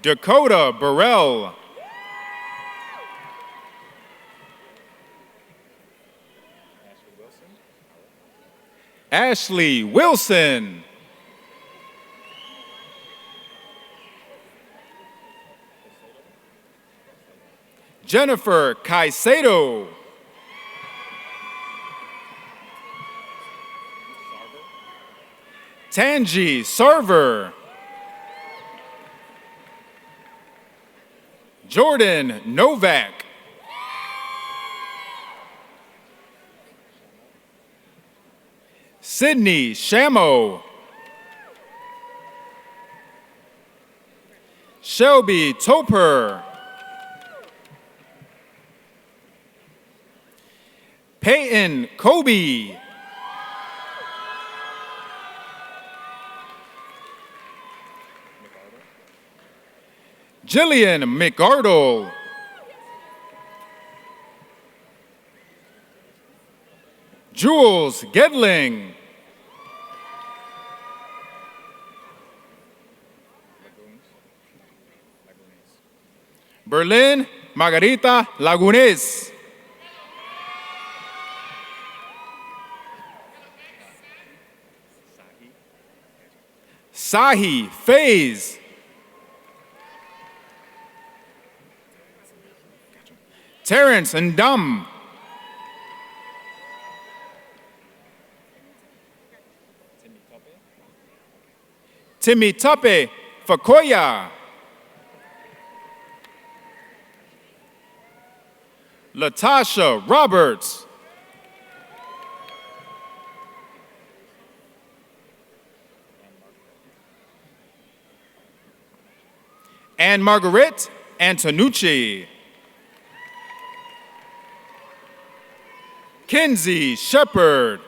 Dakota Burrell. Ashley Wilson. Jennifer Caicedo. Tangi Sarver. Jordan Novak. Sydney Shamo. Shelby Toper. Peyton Kobe. Jillian McArdle. Jules Gedling. Berlin Margarita Lagunes. Sahi Faze. Terrence Ndum. Timmy Tuppe Fakoya. Latasha Roberts. And Margaret Antonucci. Kinsey Shepard.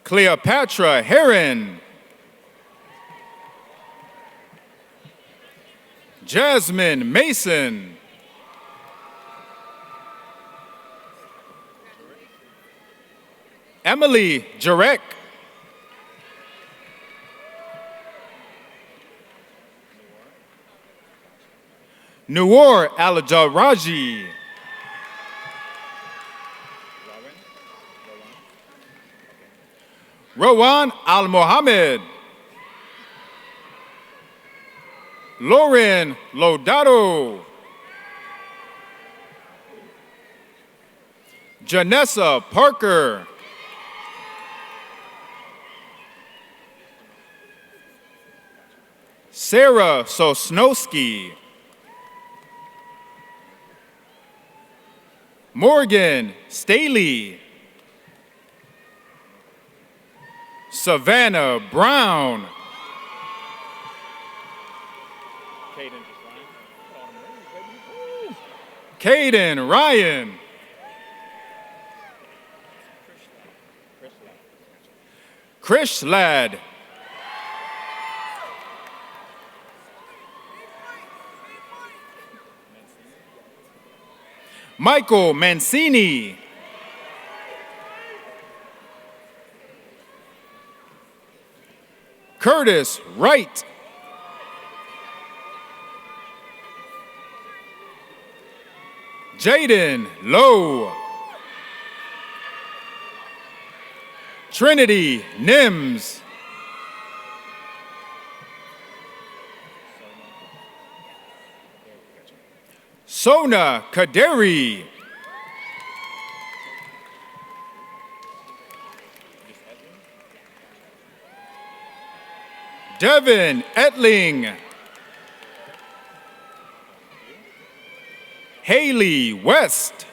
Cleopatra Heron. Jasmine Mason. Emily Jarek. Noor Al-Jaraji. Rowan Al-Mohammed. Lauren Lodado. Janessa Parker. Sarah Sosnowski. Morgan Staley. Savannah Brown. Caden Ryan. Krish Ladd. Michael Mancini. Curtis Wright. Jaden Lowe. Trinity Nims. Sona Kaderi. Devin Etling. Haley West.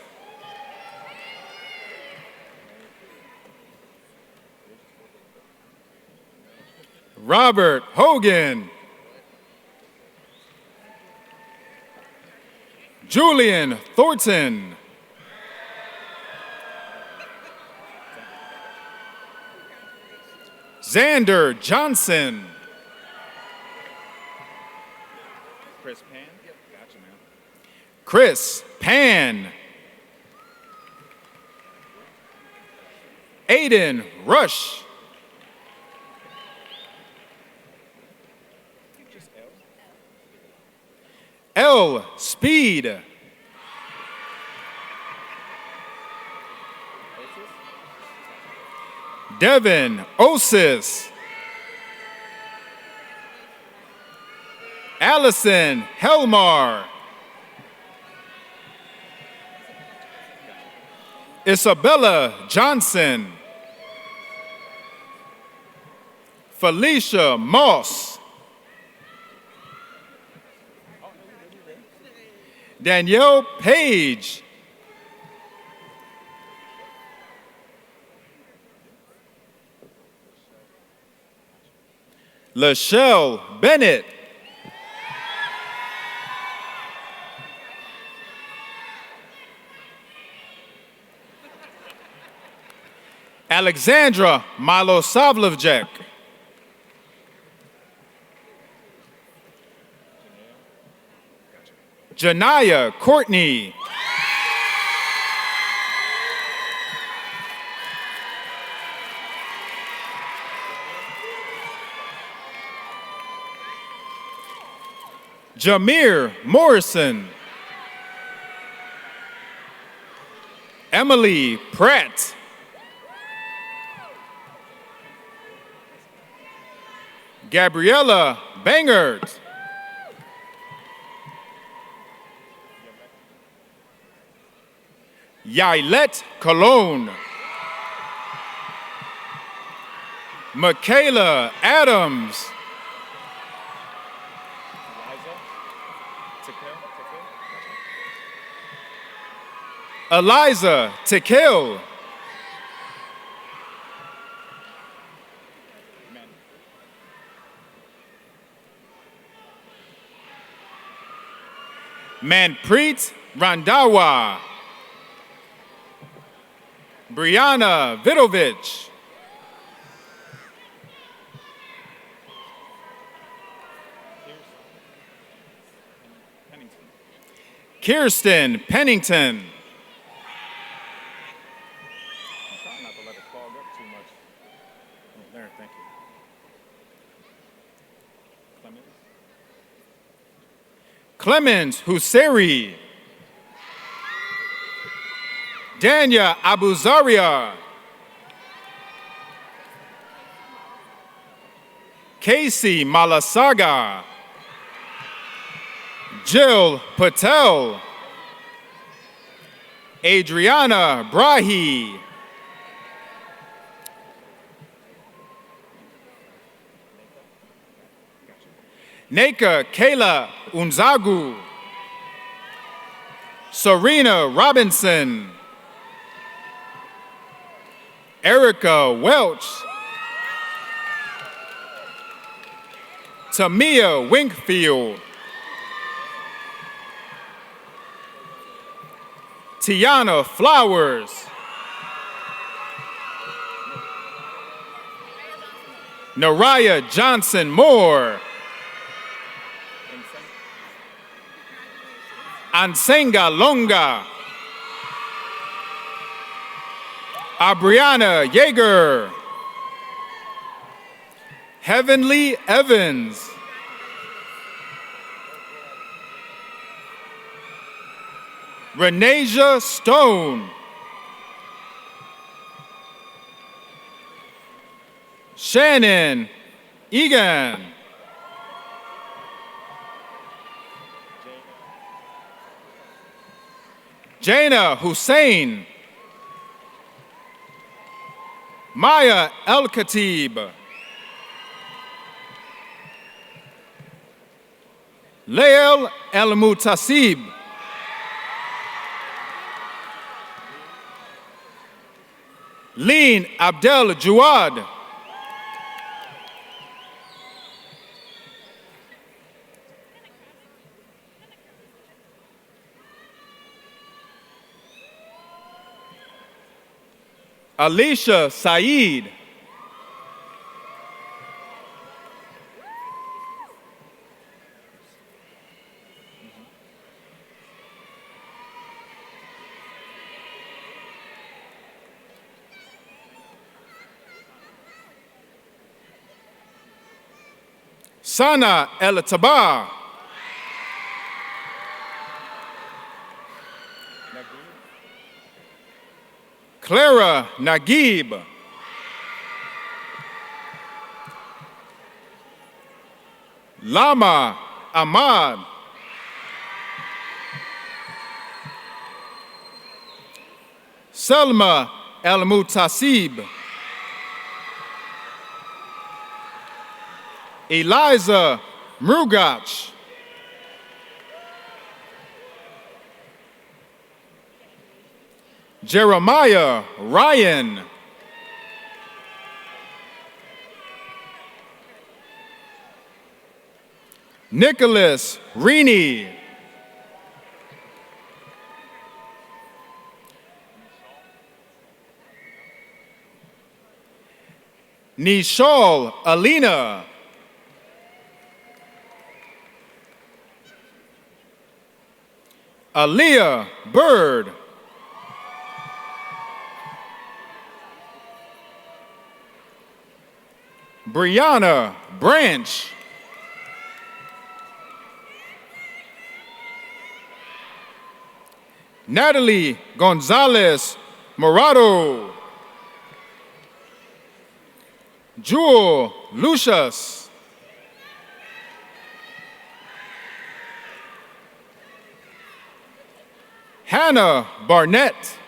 Robert Hogan. Julian Thornton. Xander Johnson. Chris Pan? Gotcha, man. Chris Pan. Aiden Rush. L Speed. Devin Osis. Allison Helmar. Isabella Johnson. Felicia Moss. Danielle Page. Lachelle Bennett. Alexandra Milosavljevic. Janaya Courtney. Jameer Morrison. Emily Pratt. Gabriella Bangert. Yailette Cologne. Michaela Adams. Eliza Tekill. Manpreet Randawa. Brianna Vidovich. Kirsten Pennington. Try not to let it clog up too much. Oh, there, thank you. Clemens Husseiri. Dania Abuzaria. Casey Malasaga. Jill Patel. Adriana Brahi. Neka Kayla Unzagu. Serena Robinson. Erica Welch. Tamia Winkfield. Tiana Flowers. Naraya Johnson Moore. Ansenga Longa. Abriana Yeager. Heavenly Evans. Renasia Stone. Shannon Egan. Jaina Hussein. Maya El Khatib. Lael El Mutasib. Leen Abdel Jawad. Alicia Saeed. Sana El Tabar. Clara Naguib. Lama Ahmad. Selma El Mutasib. Eliza Mrugach. Jeremiah Ryan. Nicholas Reaney. Nishal Alina. Aaliyah Bird. Brianna Branch. Natalie Gonzalez Morado. Jewel Lucius. Hannah Barnett.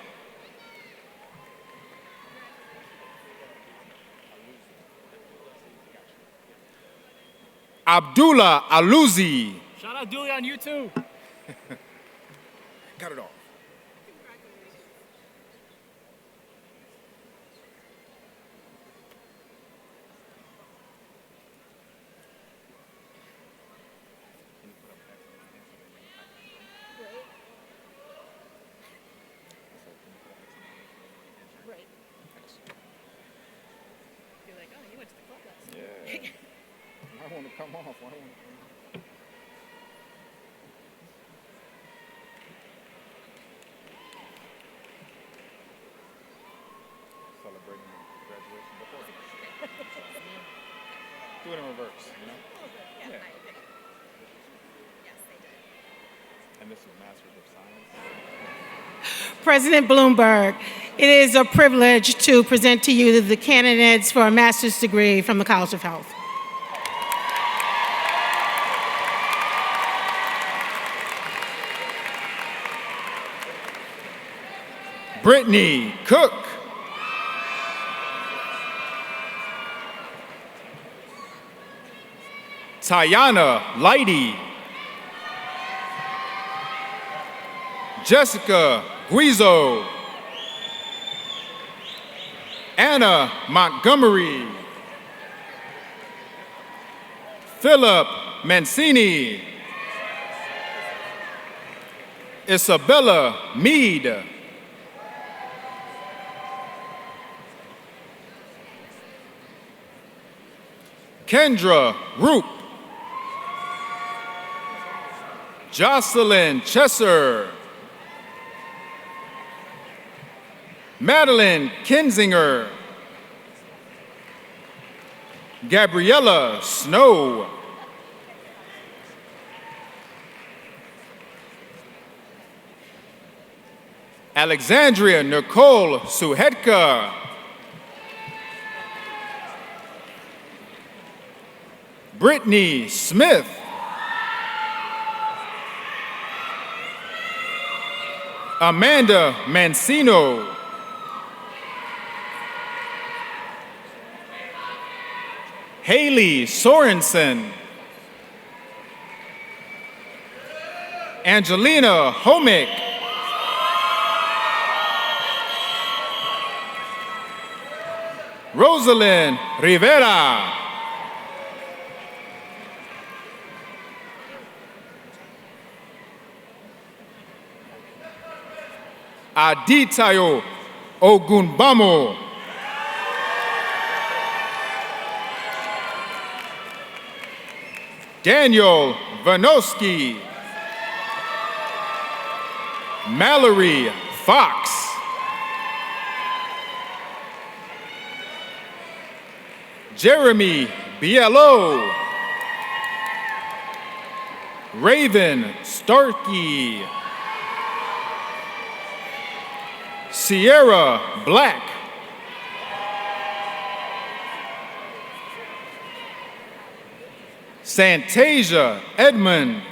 Abdullah Aluzi. Shout out Dewey on YouTube. Got it all. I want to come off. I want to come off. Celebrating graduation before. Do it in reverse, you know? Yeah. And this is Masters of Science. President Bloomberg, it is a privilege to present to you the candidates for a master's degree from the College of Health. Brittany Cook. Tayana Lighty. Jessica Guizo. Anna Montgomery. Philip Mancini. Isabella Mead. Kendra Roop. Jocelyn Chesser. Madeline Kinzinger. Gabriella Snow. Alexandria Nicole Suhetka. Brittany Smith. Amanda Mancino. Haley Sorensen. Angelina Homick. Rosalind Rivera. Aditayo Ogunbamo. Daniel Vanosky. Mallory Fox. Jeremy Bielo. Raven Starkey. Sierra Black. Santasia Edmond.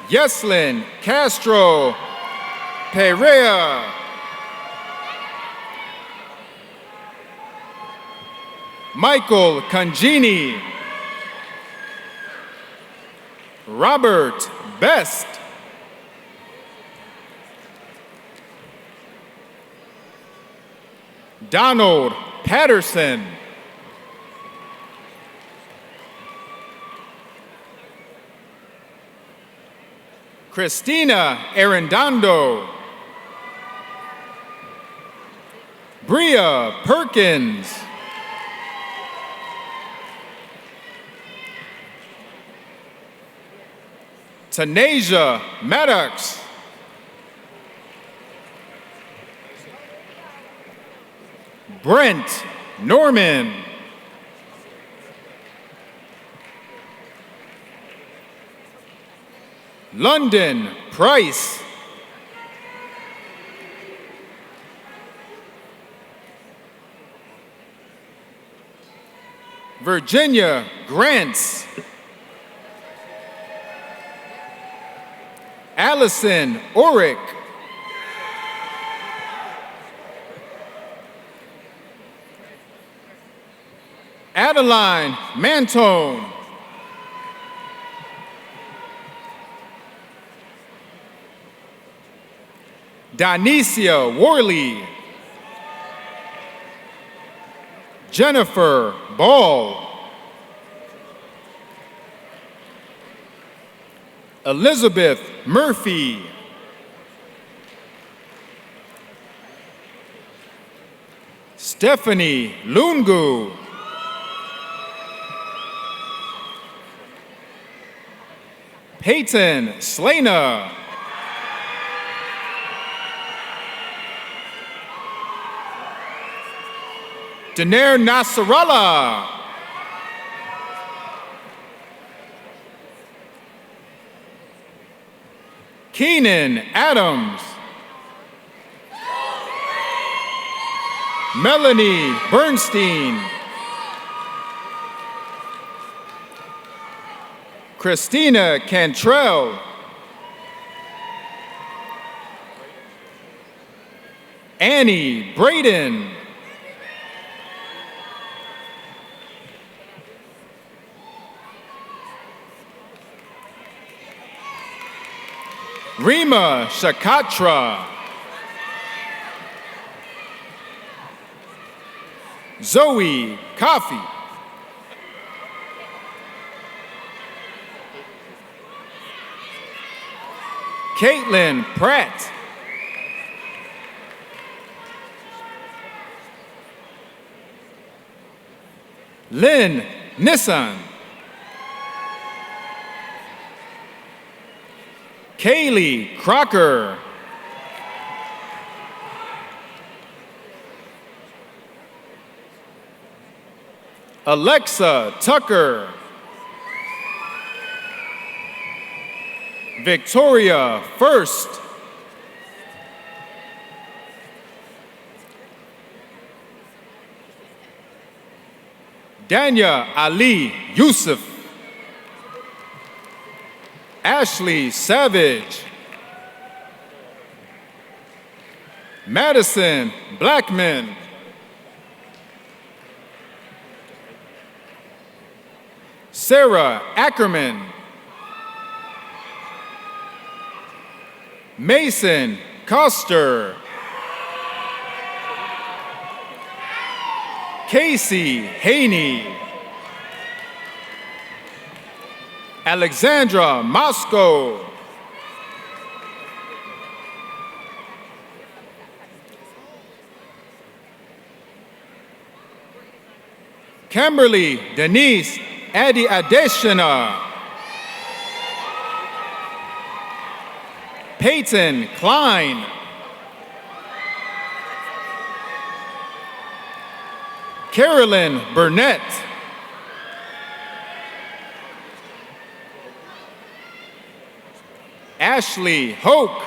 Yeslin Castro Perea. Michael Congini. Robert Best. Donald Patterson. Christina Arredondo. Bria Perkins. Tanasia Maddox. Brent Norman. London Price. Virginia Grants. Allison Orick. Adeline Mantone. Donicia Worley. Jennifer Ball. Elizabeth Murphy. Stephanie Lungu. Peyton Slaina. Daener Nasrallah. Keenan Adams. Melanie Bernstein. Christina Cantrell. Annie Braden. Rima Shakatra. Zoe Coffey. Caitlin Pratt. Lynn Nissan. Kaylee Crocker. Alexa Tucker. Victoria First. Danya Ali Yusuf. Ashley Savage. Madison Blackman. Sarah Ackerman. Mason Coster. Casey Haney. Alexandra Moscow. Kimberly Denise Adi Adeshina. Peyton Klein. Carolyn Burnett. Ashley Hoke.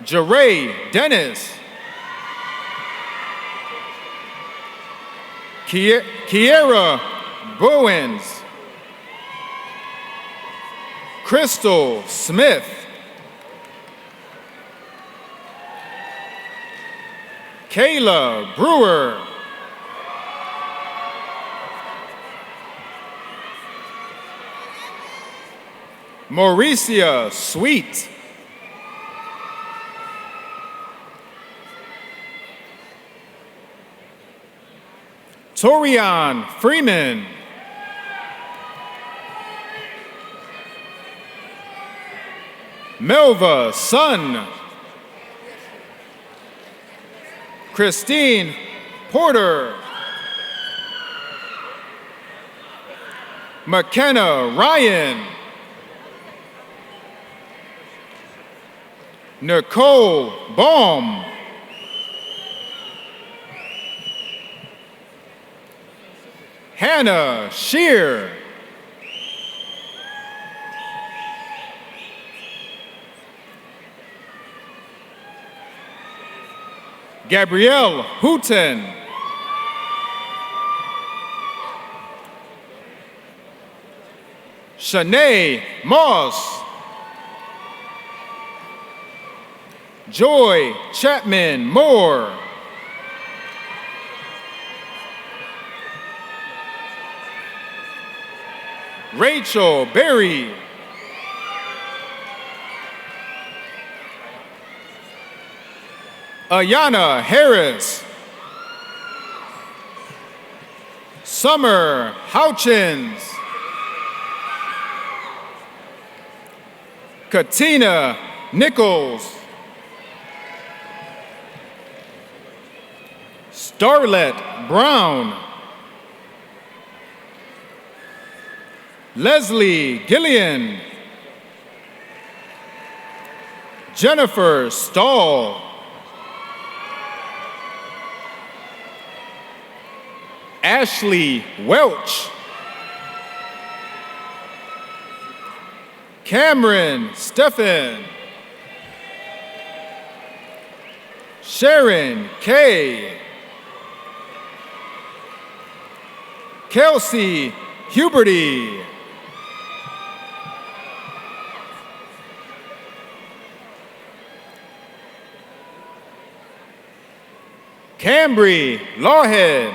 Jeray Dennis. Kiera Bowens. Crystal Smith. Kayla Brewer. Mauricia Sweet. Torian Freeman. Melva Sun. Christine Porter. McKenna Ryan. Nicole Baum. Hannah Shear. Gabrielle Hooten. Shanae Moss. Joy Chapman Moore. Rachel Berry. Ayana Harris. Summer Houchins. Katina Nichols. Starlet Brown. Leslie Gillian. Jennifer Stahl. Ashley Welch. Cameron Stephan. Sharon Kay. Kelsey Huberty. Cambry Lawhead.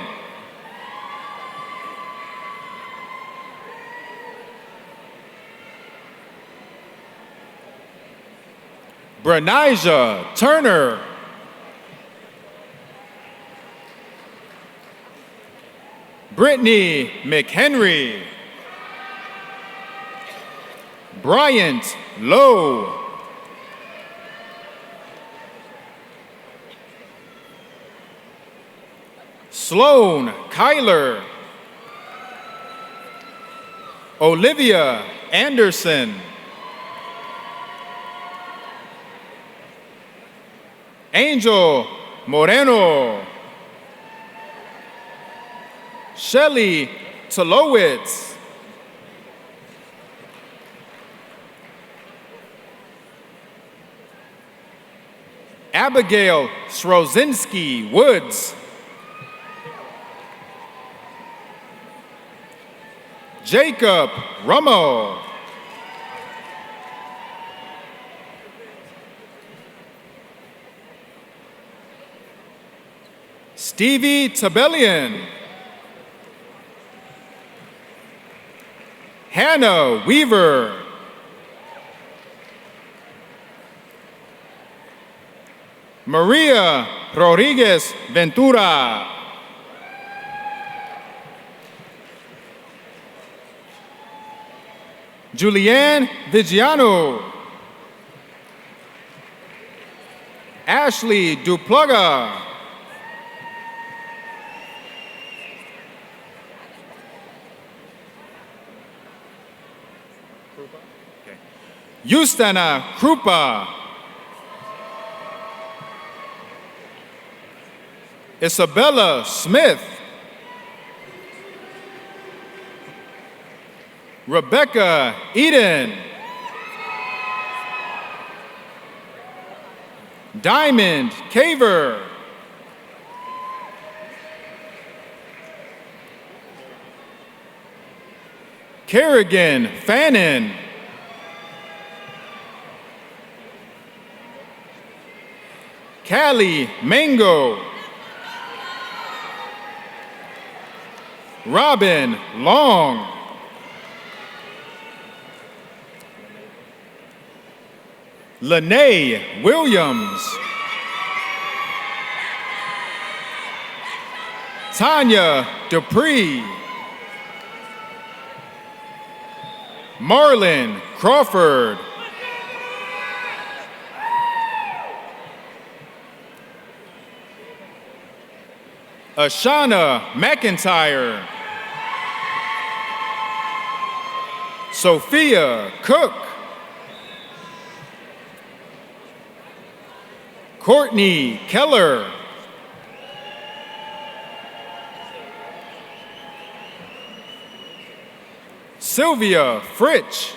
Branija Turner. Brittany McHenry. Bryant Lowe. Sloan Kyler. Olivia Anderson. Angel Moreno. Shelly Tolowitz. Abigail Srozinski Woods. Jacob Rummel. Stevie Tabellion. Hannah Weaver. Maria Rodriguez Ventura. Julianne Vigiano. Ashley Duplaga. Justana Krupa. Isabella Smith. Rebecca Eden. Diamond Caver. Kerrigan Fannin. Callie Mango. Robin Long. Lene Williams. Tanya Dupree. Marlon Crawford. Ashana McIntyre. Sophia Cook. Courtney Keller. Sylvia Fritsch.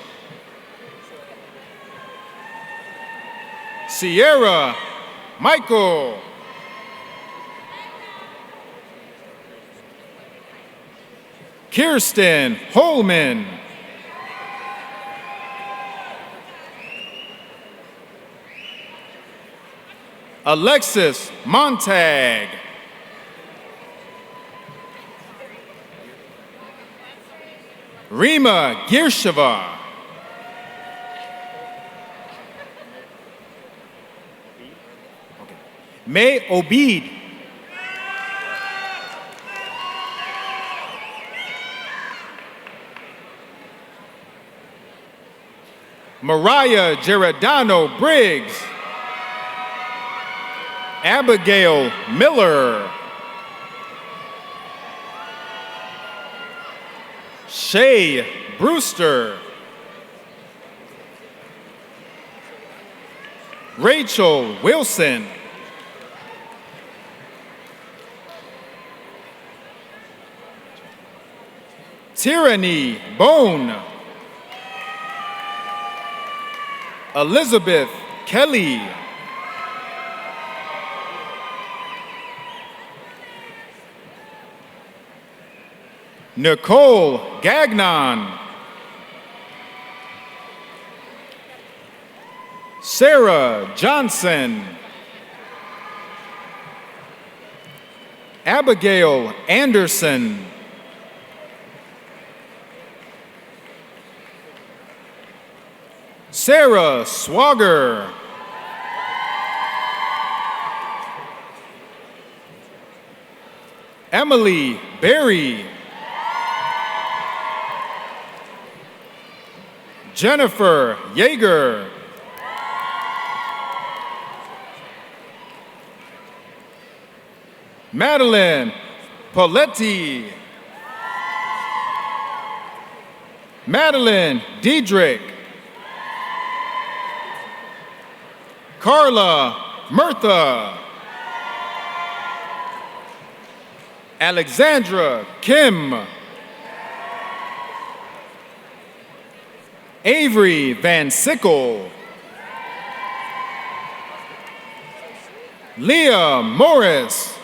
Sierra Michael. Kirsten Holman. Alexis Montag. Rima Girsheva. May Obid. Mariah Gerodano Briggs. Abigail Miller. Shay Brewster. Rachel Wilson. Tyranny Bone. Elizabeth Kelly. Nicole Gagnon. Sarah Johnson. Abigail Anderson. Sarah Swagger. Emily Berry. Jennifer Yeager. Madeline Poletti. Madeline Diedrich. Carla Murtha. Alexandra Kim. Avery Van Sickle. Leah Morris.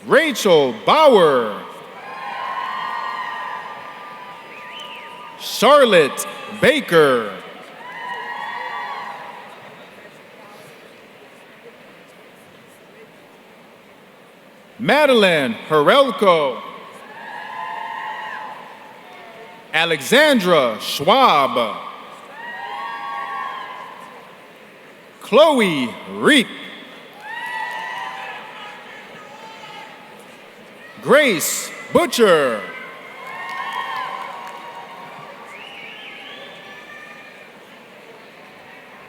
Rachel Bauer. Charlotte Baker. Madeline Herelko. Alexandra Schwab. Chloe Reap. Grace Butcher.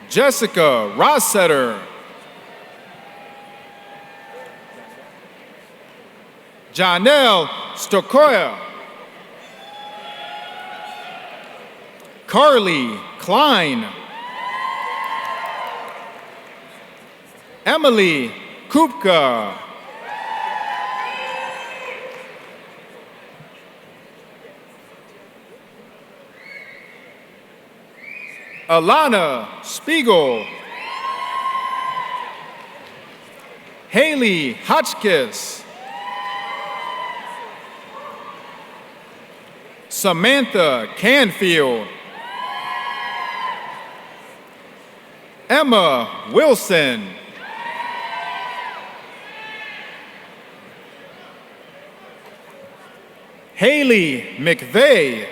Jessica Rossetter. Janelle Stokoya. Carly Klein. Emily Kupka. Alana Spiegel. Haley Hotchkiss. Samantha Canfield. Emma Wilson. Haley McVeigh.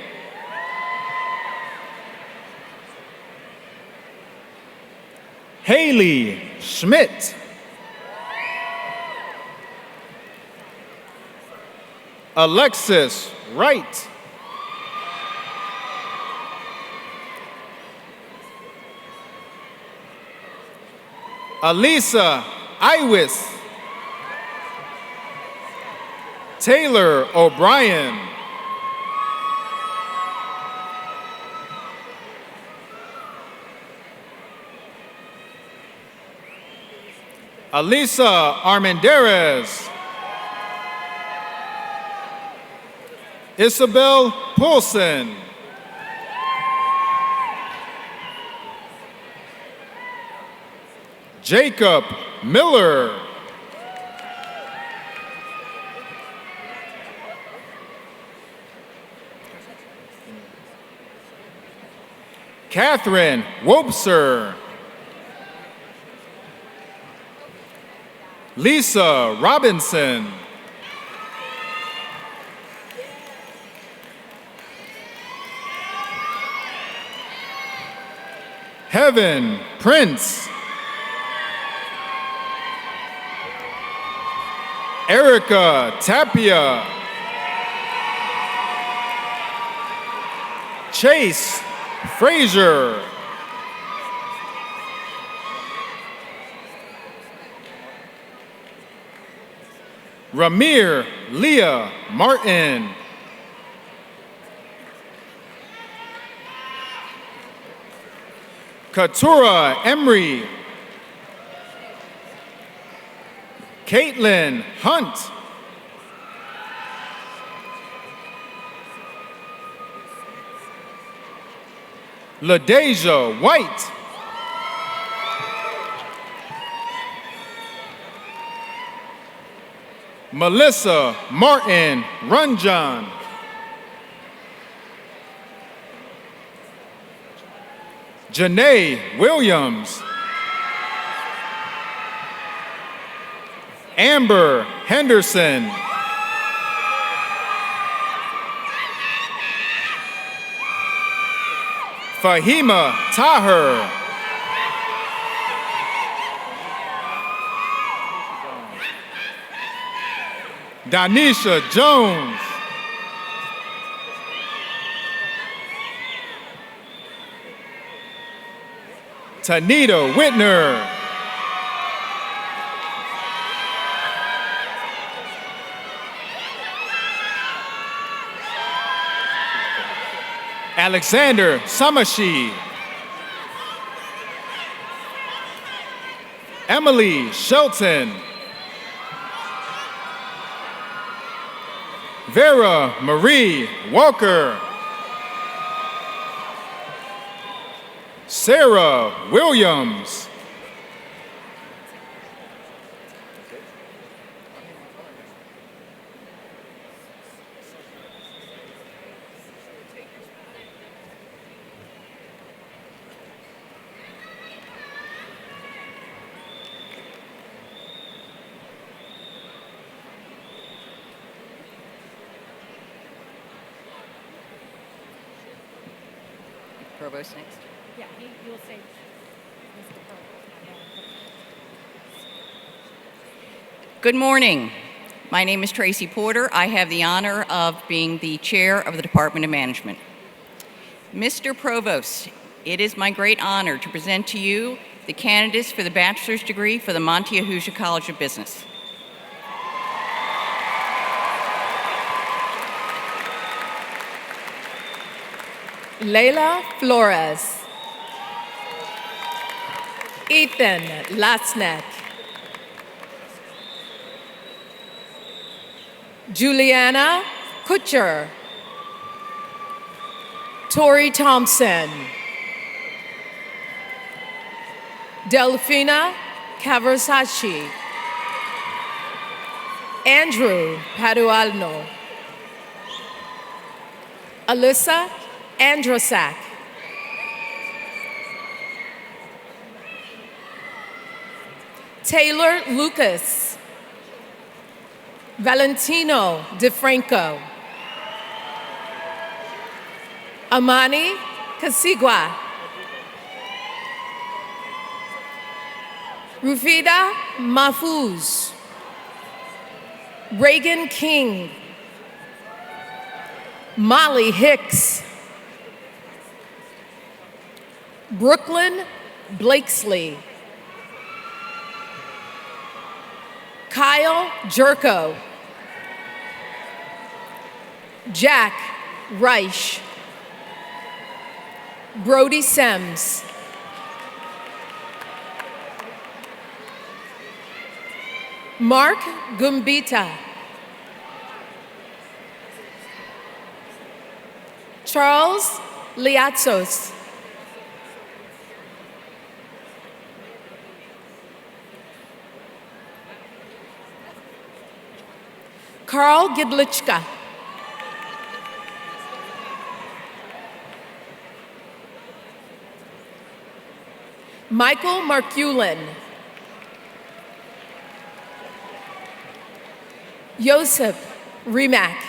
Haley Schmidt. Alexis Wright. Alisa Iwis. Taylor O'Brien. Alisa Armendariz. Isabel Poulsen. Jacob Miller. Catherine Wopser. Lisa Robinson. Heaven Prince. Erica Tapia. Chase Frazier. Ramir Leah Martin. Katura Emery. Caitlin Hunt. LaDeja White. Melissa Martin Runjon. Janae Williams. Amber Henderson. Fahima Taher. Danisha Jones. Tanita Whitner. Alexander Samashi. Emily Shelton. Vera Marie Walker. Sarah Williams. Provost next. Yeah, you'll say. Good morning. My name is Tracy Porter. I have the honor of being the chair of the Department of Management. Mr. Provost, it is my great honor to present to you the candidates for the bachelor's degree for the Monte Ahuja College of Business. Layla Flores. Ethan Latsnek. Juliana Kutcher. Tori Thompson. Delfina Cavasachi. Andrew Padualno. Alyssa Androsak. Taylor Lucas. Valentino DeFranco. Amani Casigua. Rufida Mahfouz. Reagan King. Molly Hicks. Brooklyn Blakesley. Kyle Jerko. Jack Reich. Brody Sems. Mark Gumbita. Charles Liatzos. Carl Gidlichka. Michael Markulin. Joseph Rimac.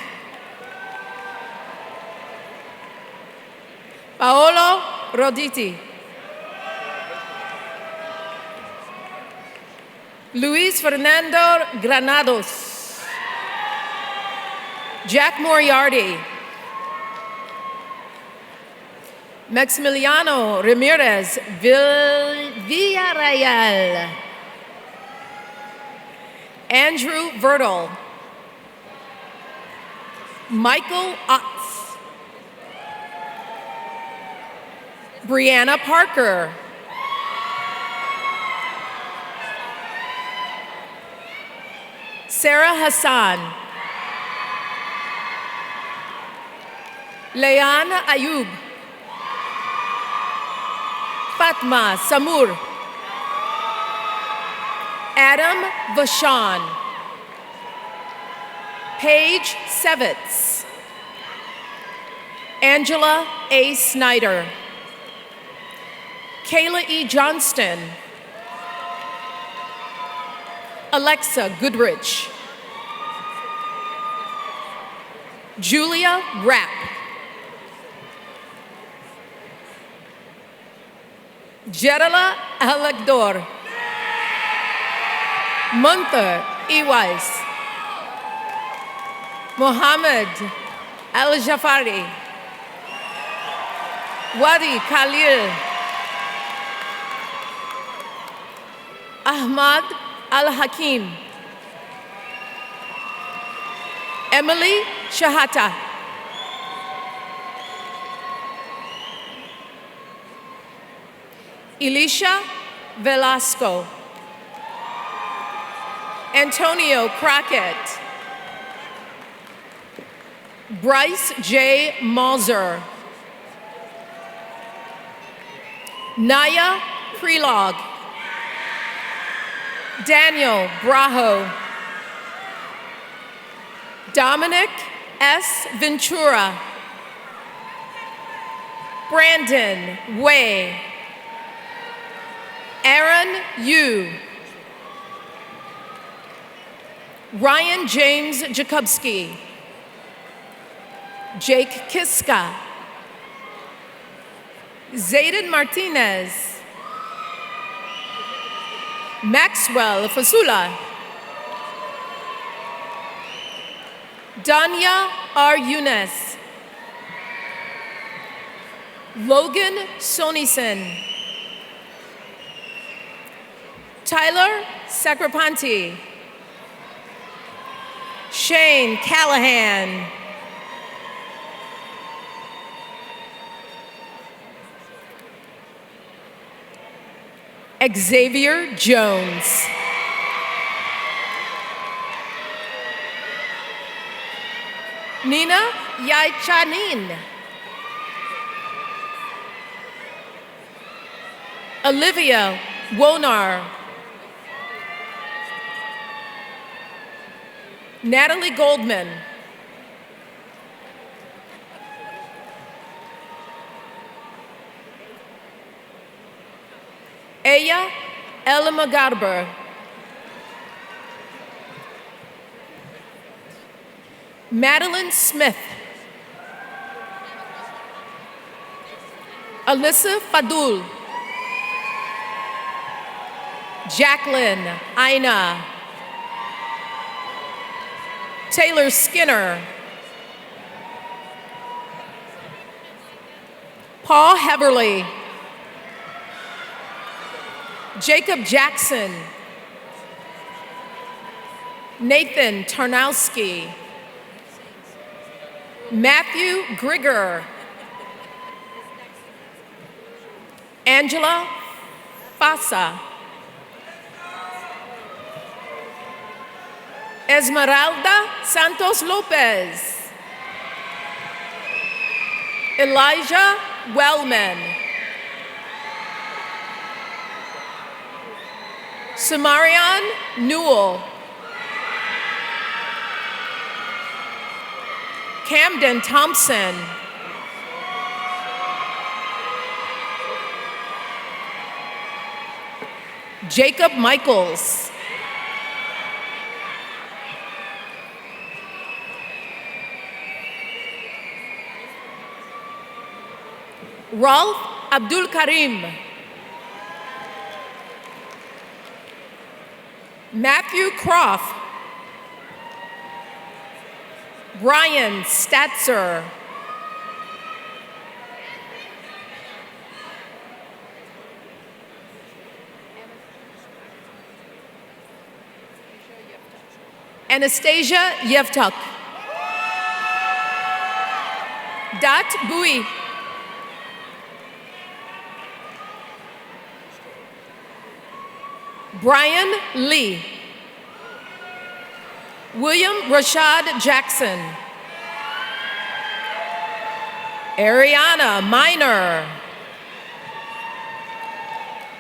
Paolo Roditi. Luis Fernando Granados. Jack Moriarty. Maximiliano Ramirez Villarreal. Andrew Vertel. Michael Otts. Brianna Parker. Sarah Hassan. Leanne Ayub. Fatma Samur. Adam Vashon. Paige Sevitz. Angela A. Snyder. Kayla E. Johnston. Alexa Goodrich. Julia Rapp. Jerala Alagdor. Monte Iwais. Mohammed Al-Jafari. Wadi Khalil. Ahmad Al-Hakim. Emily Shahata. Elisha Velasco. Antonio Crockett. Bryce J. Malzer. Naya Prelog. Daniel Brajo. Dominic S. Ventura. Brandon Way. Aaron Yu. Ryan James Jakubski. Jake Kiska. Zayden Martinez. Maxwell Fasula. Danya R. Younes. Logan Sonison. Tyler Sacripanti. Shane Callahan. Xavier Jones. Nina Yaichanin. Olivia Wonar. Natalie Goldman. Aya Elmagarber. Madeline Smith. Alyssa Fadul. Jacqueline Aina. Taylor Skinner. Paul Heverly, Jacob Jackson, Nathan Tarnowski, Matthew Grigger, Angela Fasa, Esmeralda Santos Lopez, Elijah Wellman, Samarian Newell, Camden Thompson, Jacob Michaels, Rolf Abdul Karim, Matthew Croft, Brian Statzer, Anastasia Yevtuk, Dat Bui, Brian Lee, William Rashad Jackson, Ariana Minor,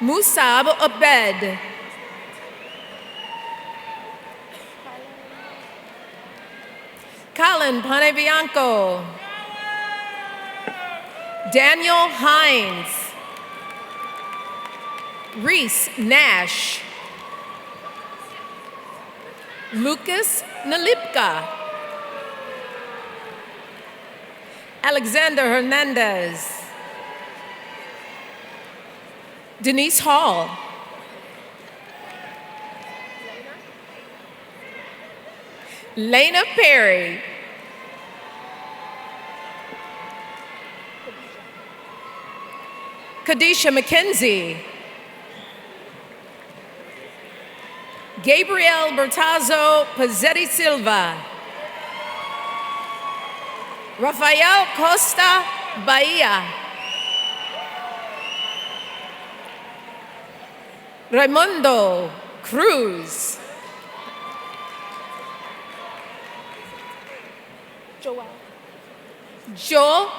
Musab Abed, Colin Panebianco, Daniel Hines, Reese Nash, Lucas Nalipka, Alexander Hernandez, Denise Hall, Lena Perry, Kadisha McKenzie, Gabriel Bertazzo Pazzetti Silva, Rafael Costa Bahia, Raimundo Cruz, Joe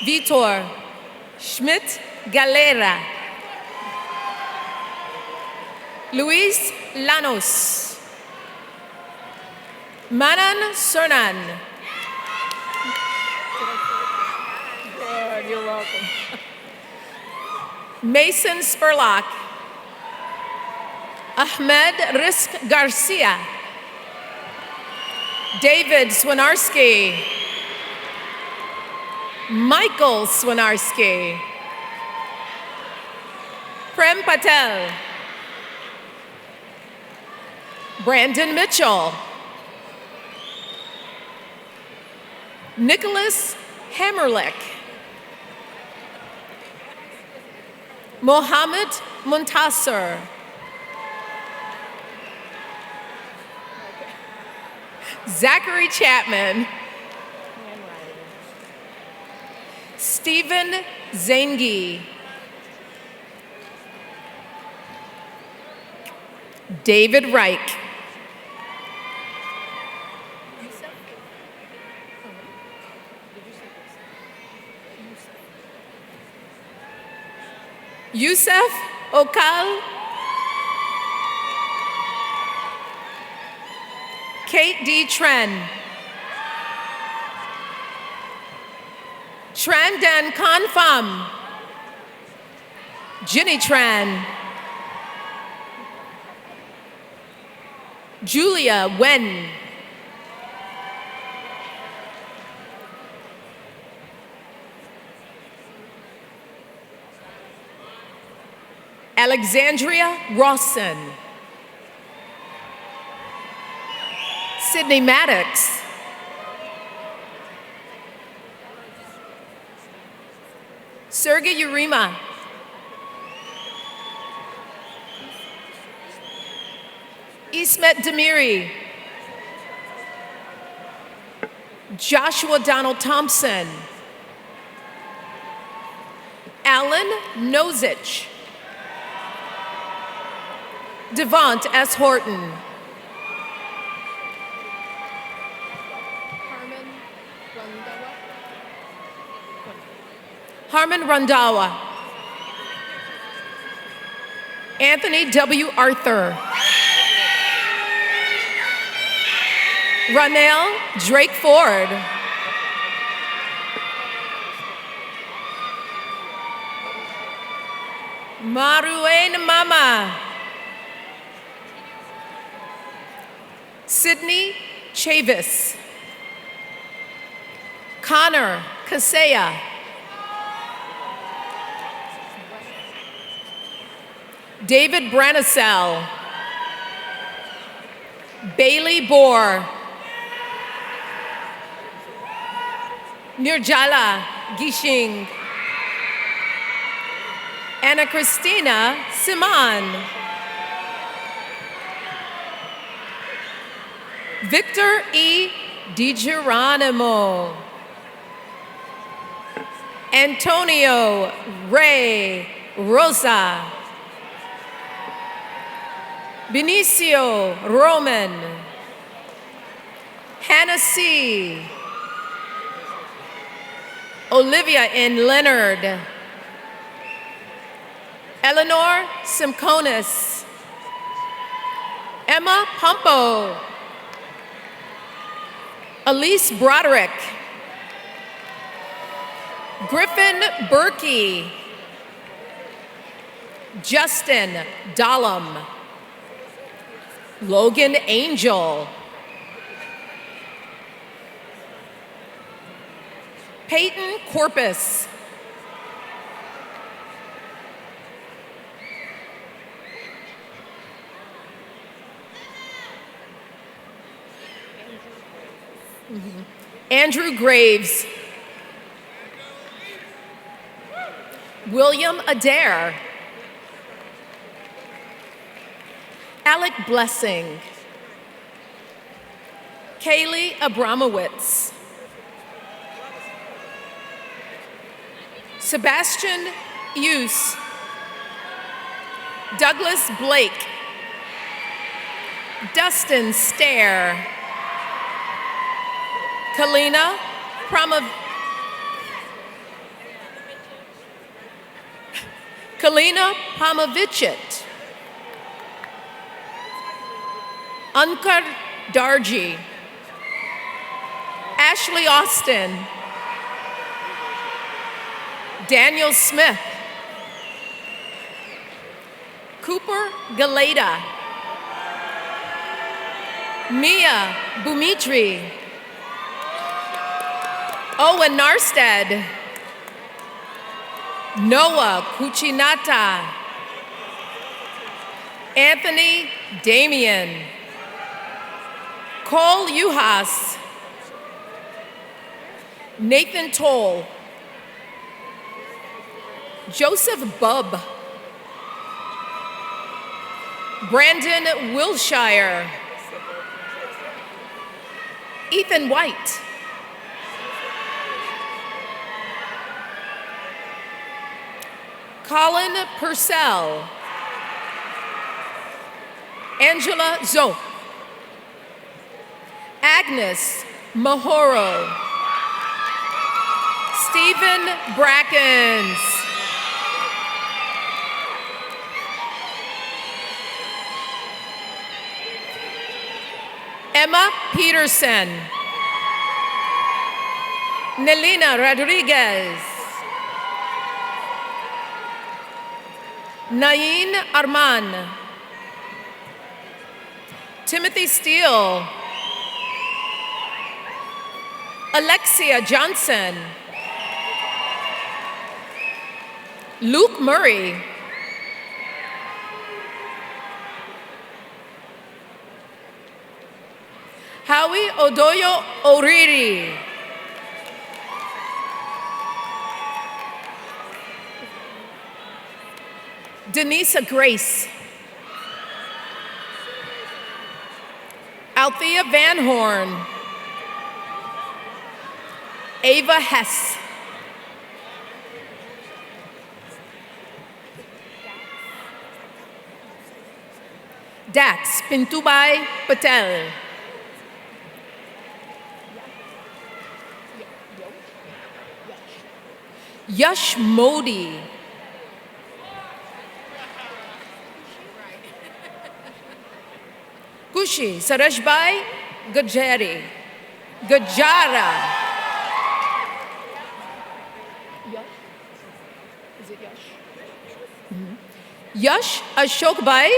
Vitor Schmidt Galera, Luis Lanos, Manan Cernan. Good, you're welcome. Mason Spurlock, Ahmed Risk Garcia, David Swinarski, Michael Swinarski, Prem Patel, Brandon Mitchell, Nicholas Hammerlick, Mohammed Muntasser, Zachary Chapman, Stephen Zangi, David Reich, Yusef Okal, Kate D. Tren, Tran Dan Khan Pham, Ginny Tran, Julia Wen, Alexandria Rawson, Sydney Maddox, Sergey Urima. Ismet Demiri. Joshua Donald Thompson. Alan Nozich. Devont S. Horton. Harmon Randawa. Anthony W. Arthur. Ranel Drake Ford. Maruen Mama. Sydney Chavis. Connor Kaseya. David Branisel. Bailey Bohr. Nirjala Gishing. Anna Christina Simon. Victor E. DiGeronimo. Antonio Ray Rosa. Benicio Roman. Hannah C. Olivia N. Leonard. Eleanor Simconis. Emma Pompo. Elise Broderick. Griffin Berkey. Justin Dahlem. Logan Angel. Peyton Corpus. Andrew Graves. William Adair. Alec Blessing. Kaylee Abramowitz. Sebastian Use. Douglas Blake. Dustin Stair. Kalina Pamavicit. Ankar Darji. Ashley Austin. Daniel Smith. Cooper Galeta. Mia Bumitri. Owen Narstead. Noah Cucinata. Anthony Damian. Cole Uhas. Nathan Toll. Joseph Bubb. Brandon Wilshire. Ethan White. Colin Purcell. Angela Zoe. Agnes Mahoro. Stephen Brackens. Emma Peterson. Nelina Rodriguez. Nain Arman. Timothy Steele. Alexia Johnson. Luke Murray. Howie Odoyo Oriri. Denisa Grace. Althea Van Horn. Ava Hess. Dax Pintubai Patel. Yash Modi. Kushi Sarashbai Gajari. Gajara. Yash Ashokbai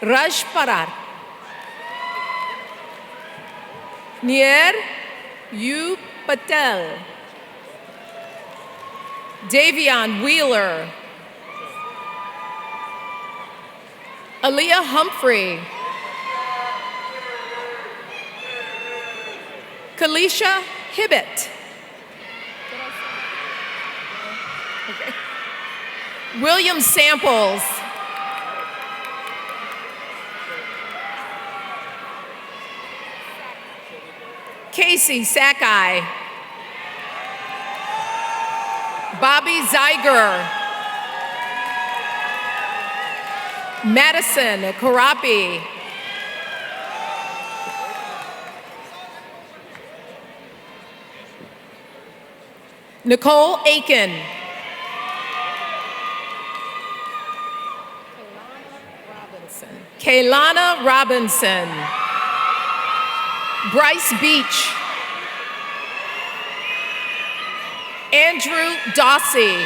Rajparar. Nier U Patel. Davion Wheeler. Aaliyah Humphrey. Kalisha Hibbett. Okay. William Samples. Casey Sakai. Bobby Zeiger. Madison Karapi. Nicole Aiken. Kaylana Robinson. Bryce Beach. Andrew Dossie.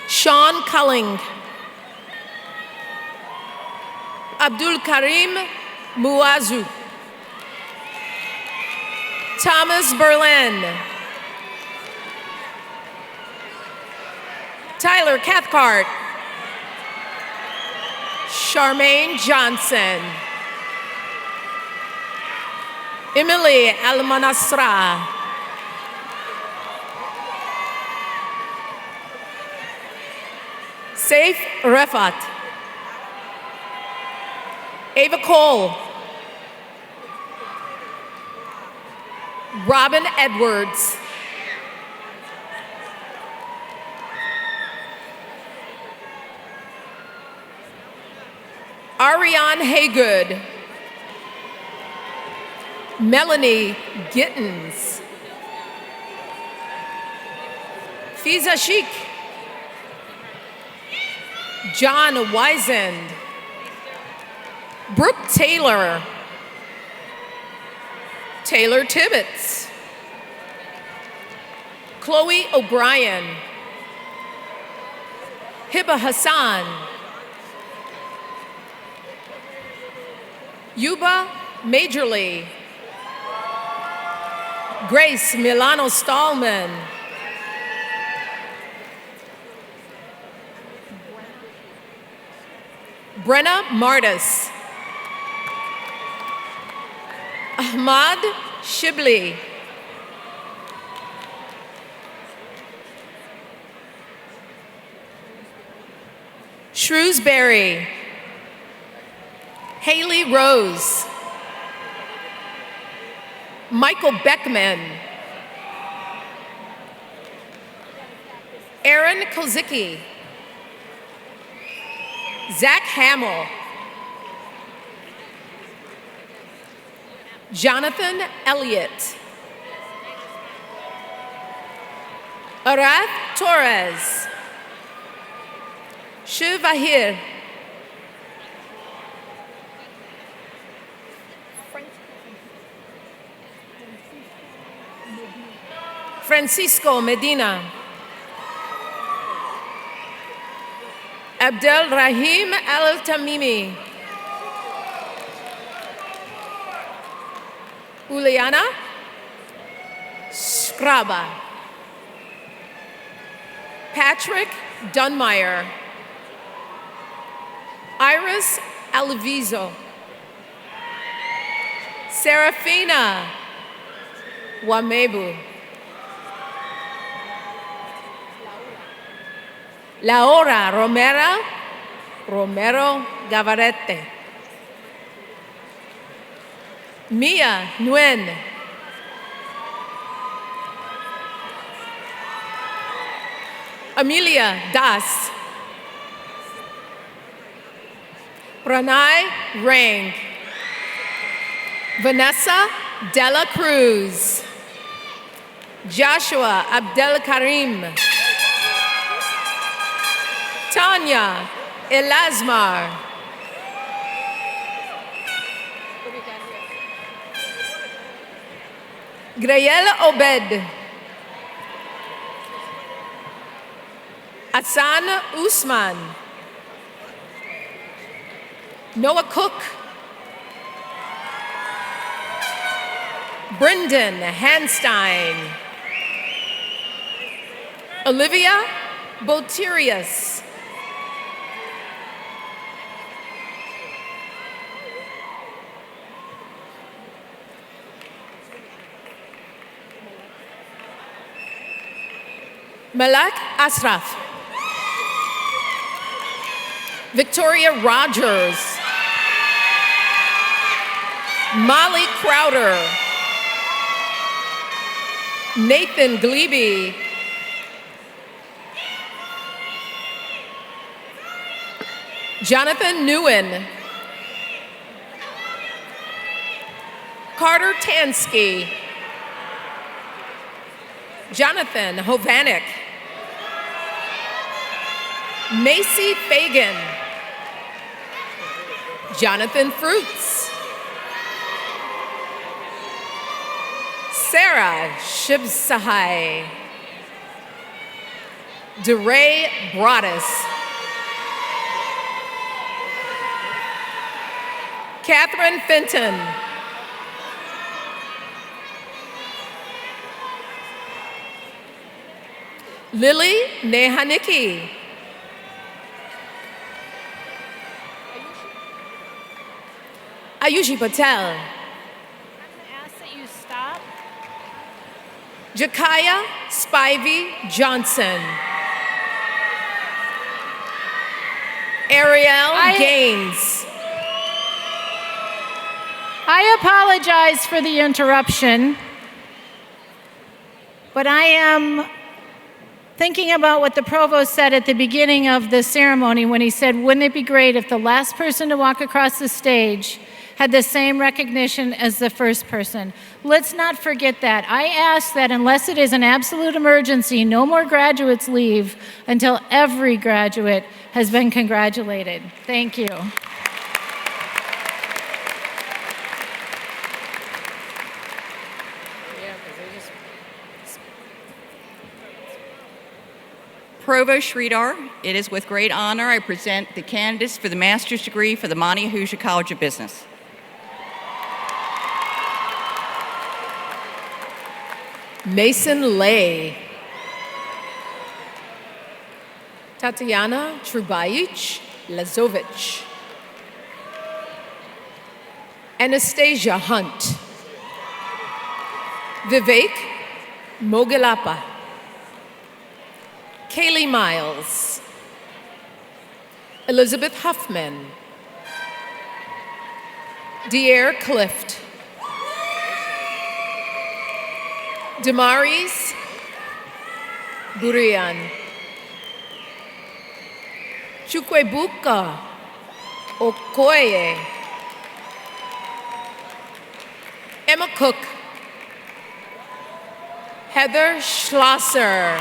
Sean Culling. Abdul Karim Muazu. Thomas Berlin. Tyler Cathcart. Charmaine Johnson. Emily Almanasra. Saif Refat. Ava Cole. Robin Edwards. Ariane Haygood. Melanie Gittens. Fiza Sheik. John Wiesand. Brooke Taylor. Taylor Tibbetts. Chloe O'Brien. Hiba Hassan. Yuba Majorly. Grace Milano Stallman. Brenna Martis. Ahmad Shibli. Shrewsbury. Haley Rose. Michael Beckman. Aaron Kozicki. Zach Hamill. Jonathan Elliott. Arath Torres. Shiv Ahir. Francisco Medina. Abdel Rahim Al Tamimi. Uliana Skraba. Patrick Dunmeyer. Iris Alvizo. Serafina Wamebu. Laura Romero Gavarete. Mia Nguyen. Amelia Das. Pranay Rang. Vanessa Dela Cruz. Joshua Abdelkarim. Tanya Elasmar. Grael Obed. Hassan Usman. Noah Cook. Brendan Hanstein. Olivia Botirius. Malak Asraf. Victoria Rogers. Molly Crowder. Nathan Glebe. Jonathan Nguyen. Carter Tansky. Jonathan Hovanek. Macy Fagan. Jonathan Fruits. Sarah Shibsahai. DeRay Broaddus. Catherine Fenton. Lily Nehaniki. Ayushi Patel. I'm going to ask that you stop. Jakaya Spivey Johnson. Ariel Gaines. I apologize for the interruption, but I am thinking about what the provost said at the beginning of the ceremony when he said, wouldn't it be great if the last person to walk across the stage had the same recognition as the first person? Let's not forget that. I ask that unless it is an absolute emergency, no more graduates leave until every graduate has been congratulated. Thank you. Provost Sridhar, it is with great honor I present the candidates for the master's degree for the Monte Ahuja College of Business. Mason Lay. Tatiana Trubajic Lazovic. Anastasia Hunt. Vivek Mogilapa. Kaylee Miles. Elizabeth Huffman. De'Air Clift. Damaris Burian. Chukwebuka Okoye. Emma Cook. Heather Schlosser.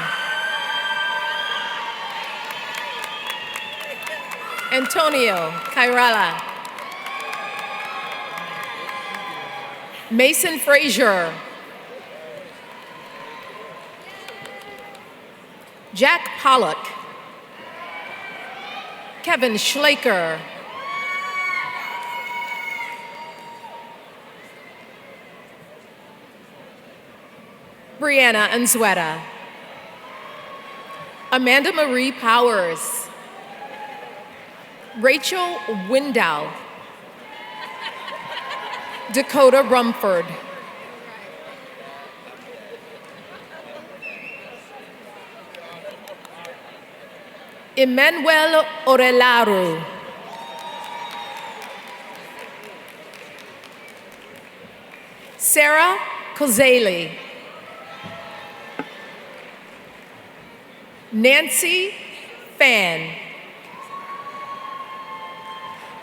Antonio Kairala. Mason Frazier. Jack Pollock. Kevin Schlaker. Brianna Anzueta. Amanda Marie Powers. Rachel Window. Dakota Rumford. Emmanuel Orelaru. Sarah Kozeli. Nancy Fan.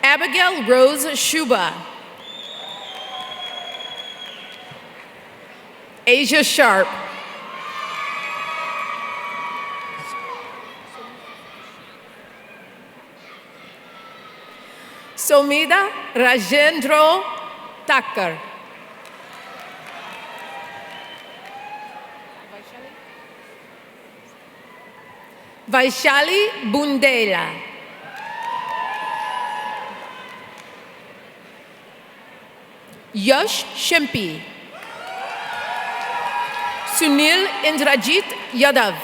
Abigail Rose Shuba. Asia Sharp. Somida Rajendro Thakkar. Vaishali Bundela. Yash Shimpi. Sunil Indrajit Yadav.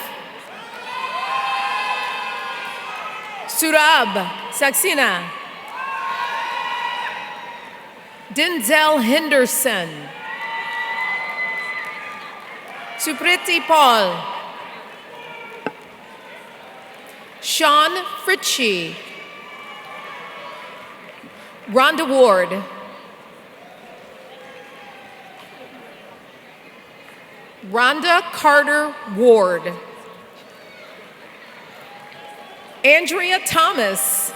Surab Saxena. Denzel Henderson. Supriti Paul. Sean Fritchie. Rhonda Ward. Rhonda Carter Ward. Andrea Thomas.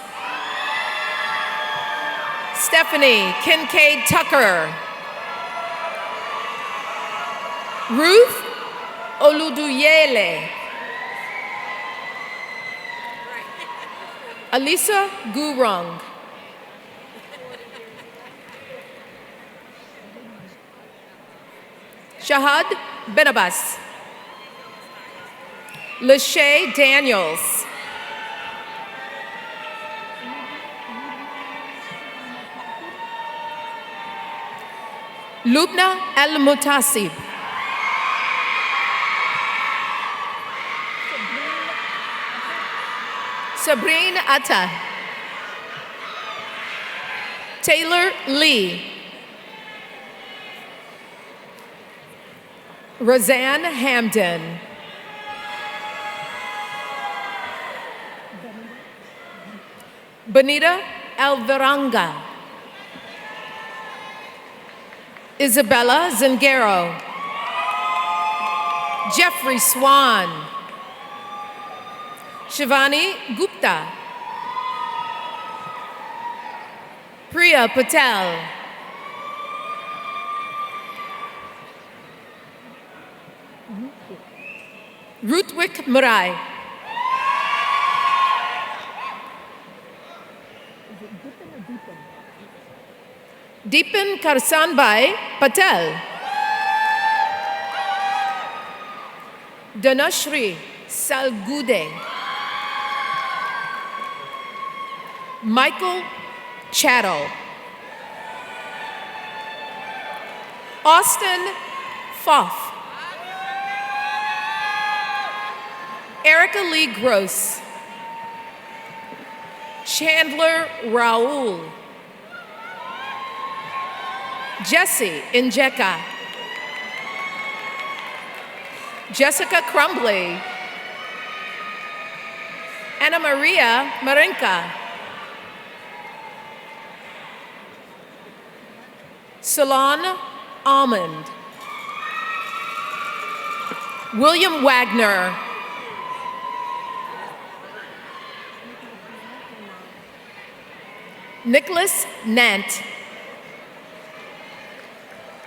Stephanie Kincaid Tucker. Ruth Oluduyele. Alisa Gurung. Shahad Benabas. Lachey Daniels. Lubna El-Mutasib. Sabrine Atta. Taylor Lee. Roseanne Hamden. Bonita Alvaranga. Isabella Zingaro. Jeffrey Swan. Shivani Gupta. Priya Patel. Rutwik Murai. Deepan Karsanbhai Patel. Dhanashri Salgude. Michael Chattel. Austin Foff. Erica Lee Gross. Chandler Raoul. Jesse Injeka. Jessica Crumbly. Anna Maria Marinka. Salon Almond. William Wagner. Nicholas Nant.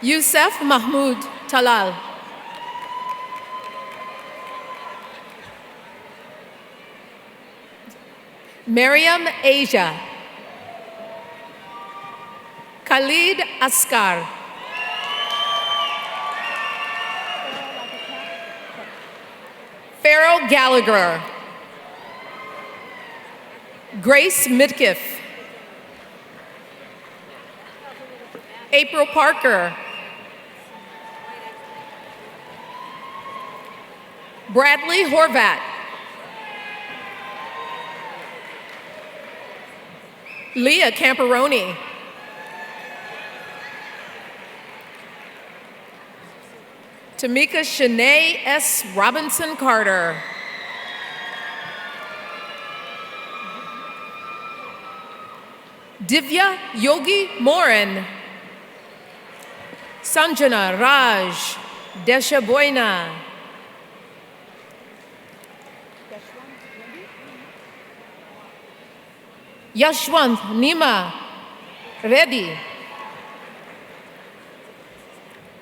Youssef Mahmoud Talal. Mariam Asia. Khalid Askar. Farrell Gallagher. Grace Midkiff. April Parker. Bradley Horvat. Leah Camperoni. Tamika Shanae S. Robinson Carter. Divya Yogi Moran. Sanjana Raj Deshaboyna. Yashwant Nima Reddy.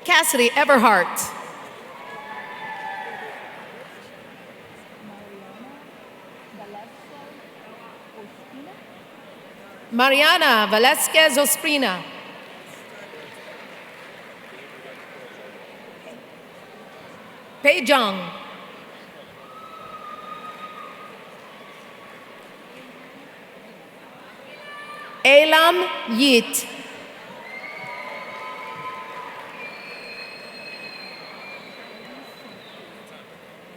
Cassidy Everhart. Mariana Velasquez Osprina. Pei Zhang. Elam Yit.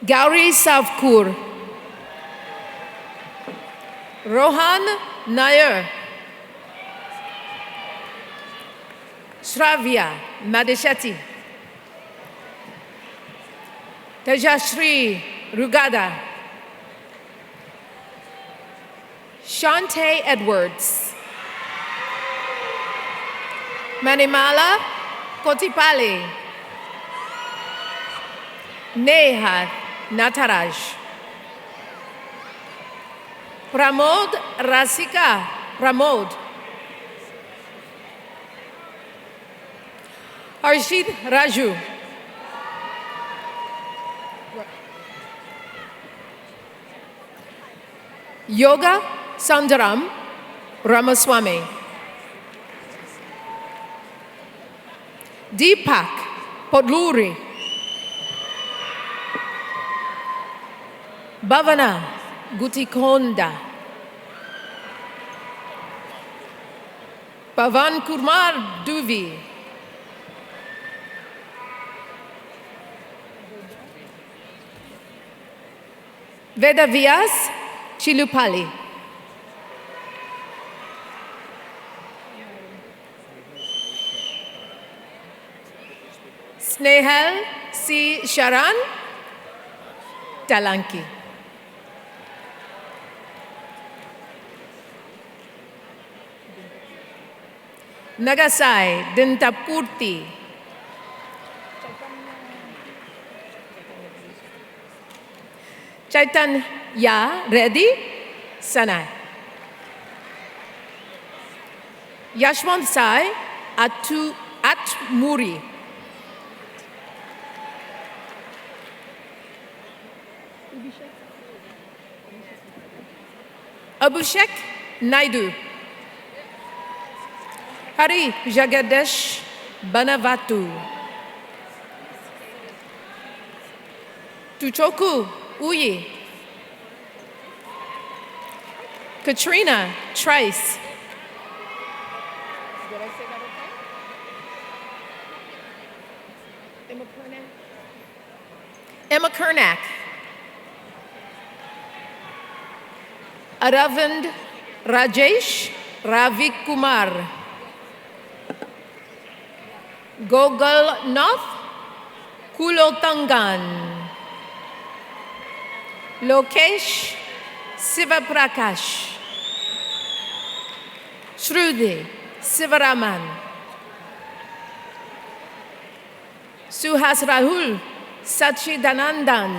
Gauri Savkur. Rohan Nair. Shravya Madeshetti. Tejashri Rugada. Shante Edwards. Manimala Kotipali. Neha Nataraj. Pramod Rasika Pramod. Harshid Raju. Yoga Sundaram Ramaswamy. Deepak Podluri. Bhavana Gutikonda. Pavan Kumar Duvi. Vedavyas Chilupali. Snehal C. Sharan Talanki. Nagasai Dintapurti. Chaitanya Reddy Sanai. Yashwant Sai Atmuri. Abhishek Naidu. Hari Jagadesh Banavatu. Tuchoku Uyi. Katrina Trice. Did I say that okay? Emma Kernak. Aravind Rajesh Ravikumar. Gogol Nath Kulotangan. Lokesh Sivaprakash. Shruti Sivaraman. Suhas Rahul Sachidanandan.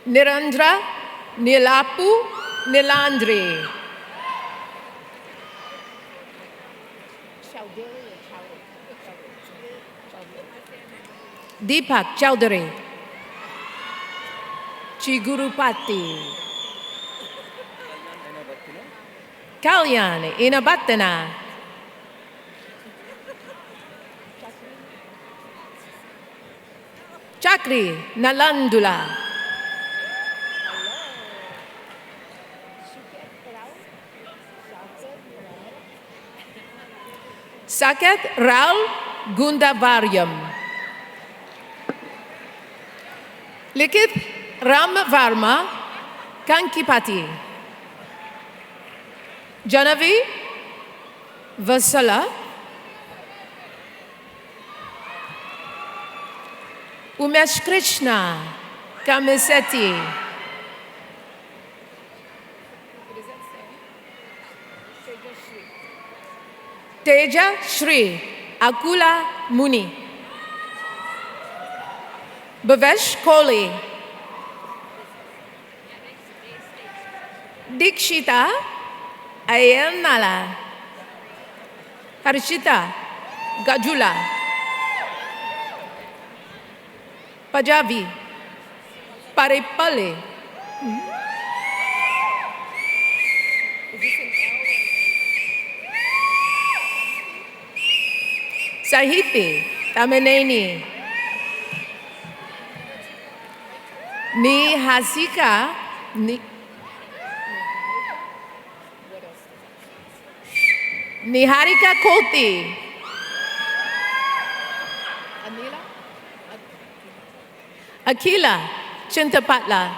Nirandra Nilapu Nilandri. Deepak Chowdhury. Chigurupati. Kalyan Inabatana. Chakri Nalandula. Saket Raul Gundavaryam. Likith Ram Varma Kankipati. Janavi Vasala. Umesh Krishna Kamiseti. Teja Shri Akula Muni. Bhavesh Kohli. Dikshita Ayanala. Harshita Gajula. Pajavi Paripale. Sahiti Tamaneni. Ni Hasika Niharika Koti. Akila Chintapatla.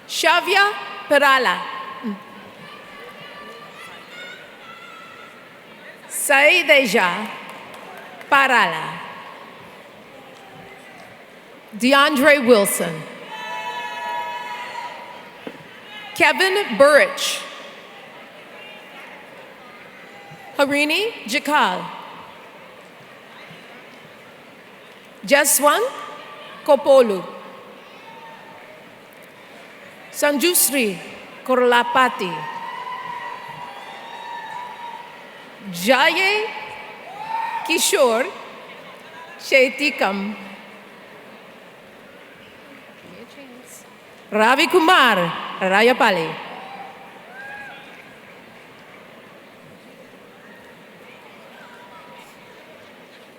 Shavya Perala. Saideja Parala. DeAndre Wilson. Kevin Burrich. Harini Jakal. Jaswan Kopolu. Sanjusri Korlapati. Jaye Kishore Shetikam. Ravi Kumar Rayapali.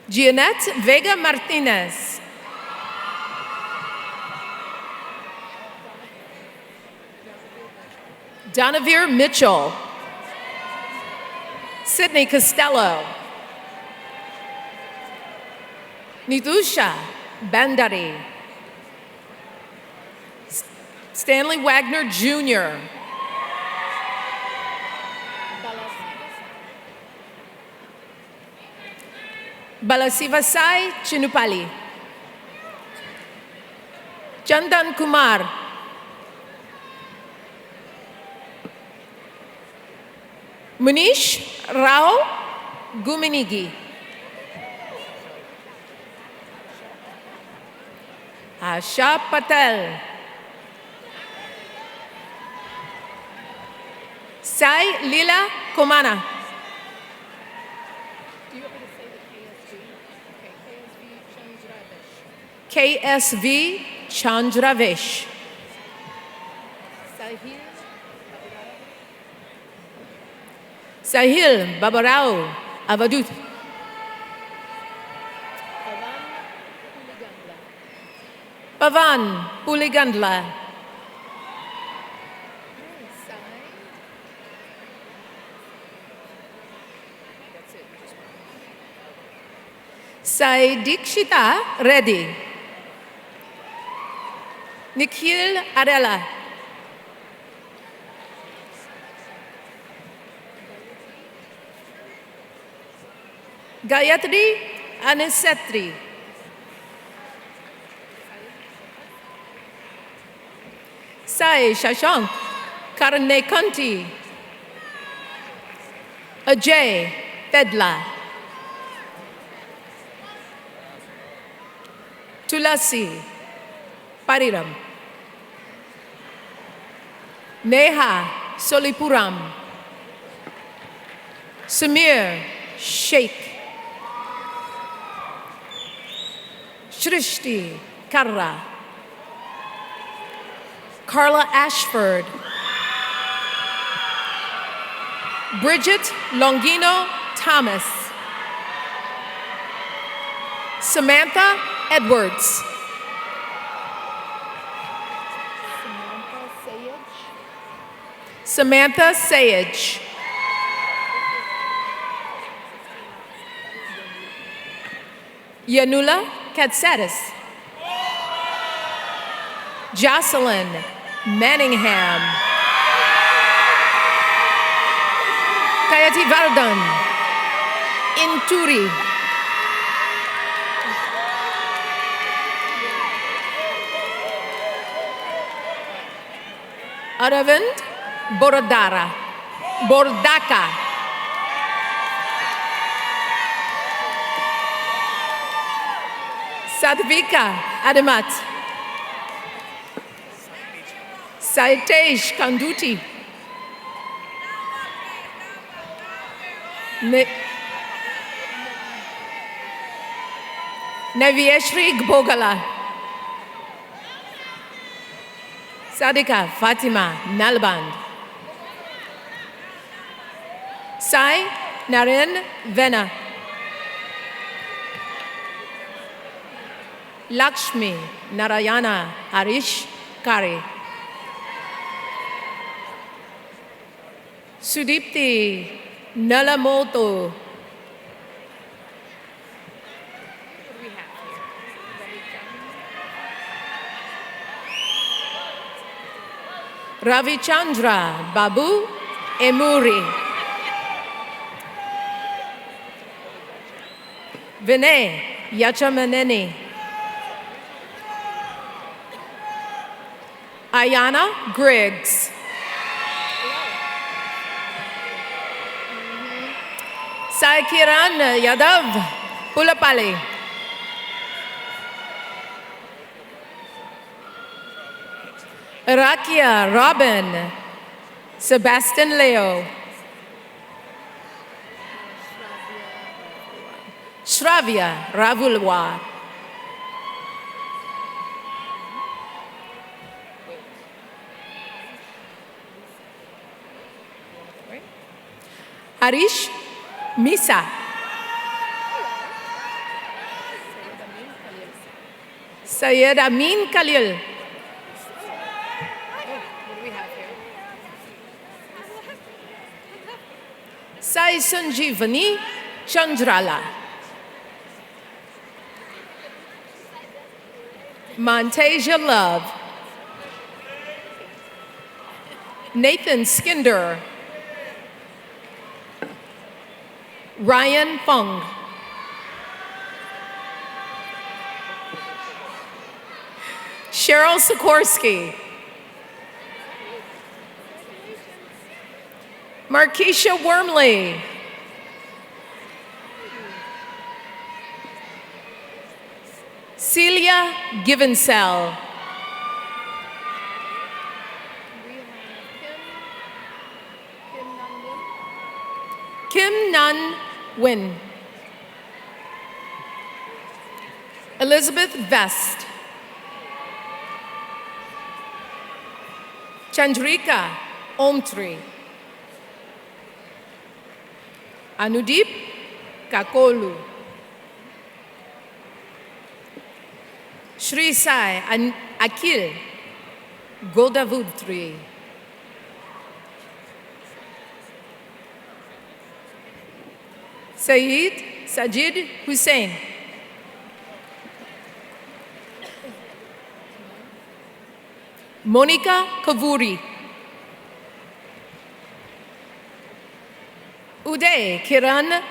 Jeanette Vega Martinez. Donavir Mitchell. Sydney Costello. Nidusha Bandari. Stanley Wagner Jr. Balasivasai Chinupali. Chandan Kumar. Munish Rao Guminigi. Asha Patel. Sai Lila Komana. KSV Chandravesh. Sahil Babarao Avadut. Pavan Puligandla. Sai Dikshita Reddy. Nikhil Adela. Gayatri Anisetri. Sai Shashank Karnekanti. Ajay Fedla. Tulasi Pariram. Neha Solipuram. Samir Sheikh. Shrishti Karra. Carla Ashford. Bridget Longino Thomas. Samantha Edwards. Samantha Sayage. Yanula Katsatis. Jocelyn Manningham. Kayati Vardan. Inturi. Aravind Bordaka. Sadvika Adamat. Saitesh Kanduti. Navyashri Gbogala. Sadika Fatima Nalband. Sai Naren Vena. Lakshmi Narayana Harish Kari. Sudipti Nalamoto. Ravichandra Babu Emuri. Vinay Yachamaneni. Ayana Griggs. Saikiran Yadav Pulapali. Rakia Robin. Sebastian Leo. Shravya Ravulwa. Harish Misa. Syed Amin Khalil. Sai Sanjeevani Chandrala. Montasia Love. Nathan Skinder. Ryan Fung. Cheryl Sikorsky. Markeisha Wormley. Celia Givensell. Kim Nan Win. Elizabeth Vest. Chandrika Omtri. Anudeep Kakolu. Shri Sai Akil Godavudri. Saeed Sajid Hussain. Monica Kavuri. Uday Kiran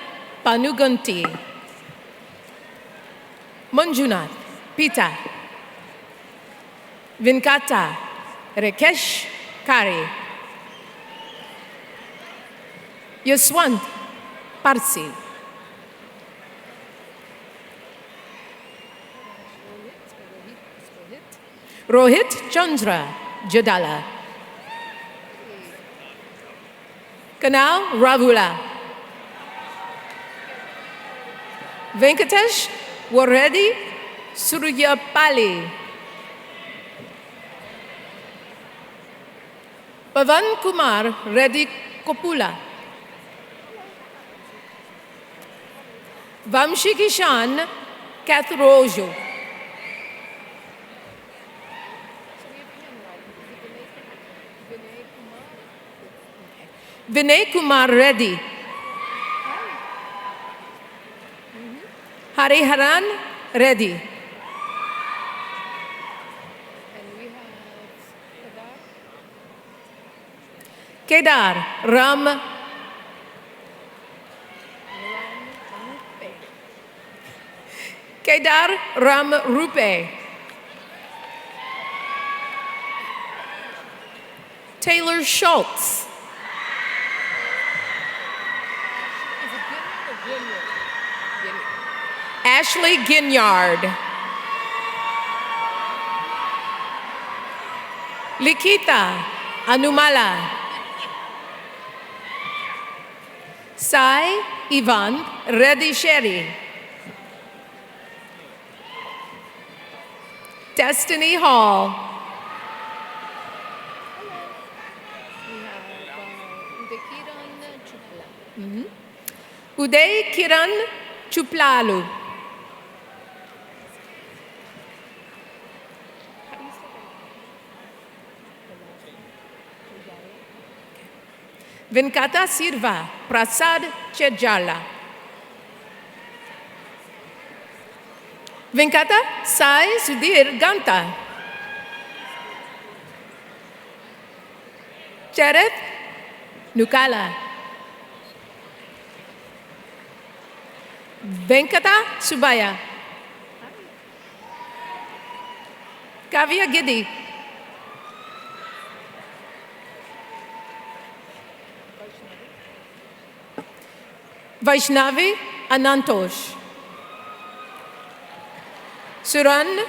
Panuganti. Manjunath Pita. Vinkata Rakesh Kari. Yaswant Parsi. Rohit Chandra Jadala. Kanal Ravula. Venkatesh Waredi Suryapali. Pavan Kumar Reddy Kopula. Vamshi Kishan Kathrojo. Vinay Kumar Reddy. Hariharan Reddy. Kedar Ram Kedar Ram Rupe. Taylor Schultz. Ashley Ginyard. Likita Anumala. Sai Ivan Reddy Sherry. Destiny Hall. Uday Kiran Chuplalu. Venkata Sirva Prasad Chejala. Venkata Sai Sudhir Ganta. Charith Nukala. Venkata Subaya. Kavya Giddy. Vaishnavi Anantosh. Suran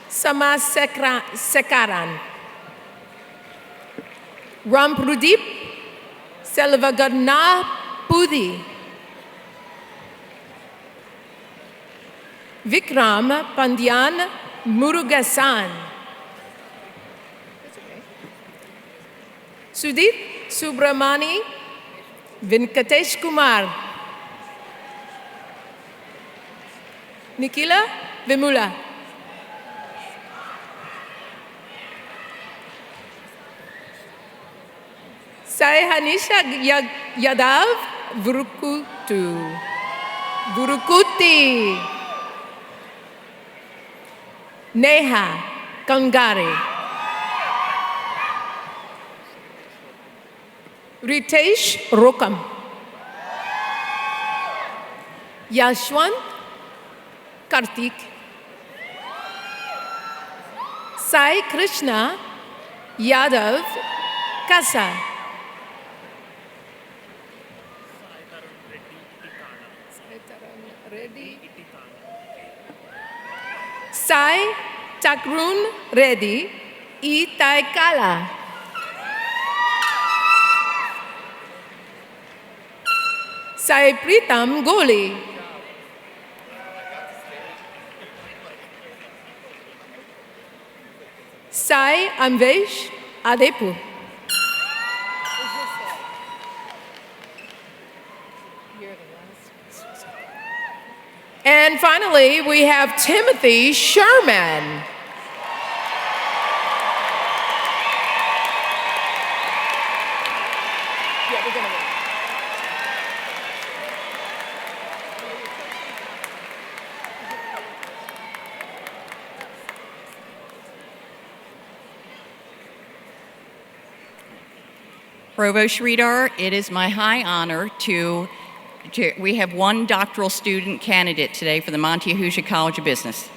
Samasekaran. Ramprudip Selvagarna Pudi. Vikram Pandyan Murugasan. Sudip Subramani Venkatesh Kumar. Nikila Vimula. Sai Hanisha Yadav Vurukuti. Neha Kangari. Ritesh Rokam. Yashwant Kartik. Sai Krishna Yadav Kasa. Sai Takrun Reddy Itaikala. Sai Pritam Goli. Sai Amvesh Adepu. And finally, we have Timothy Sherman. Provost Sridhar, it is my high honor we have one doctoral student candidate today for the Monte Ahuja College of Business.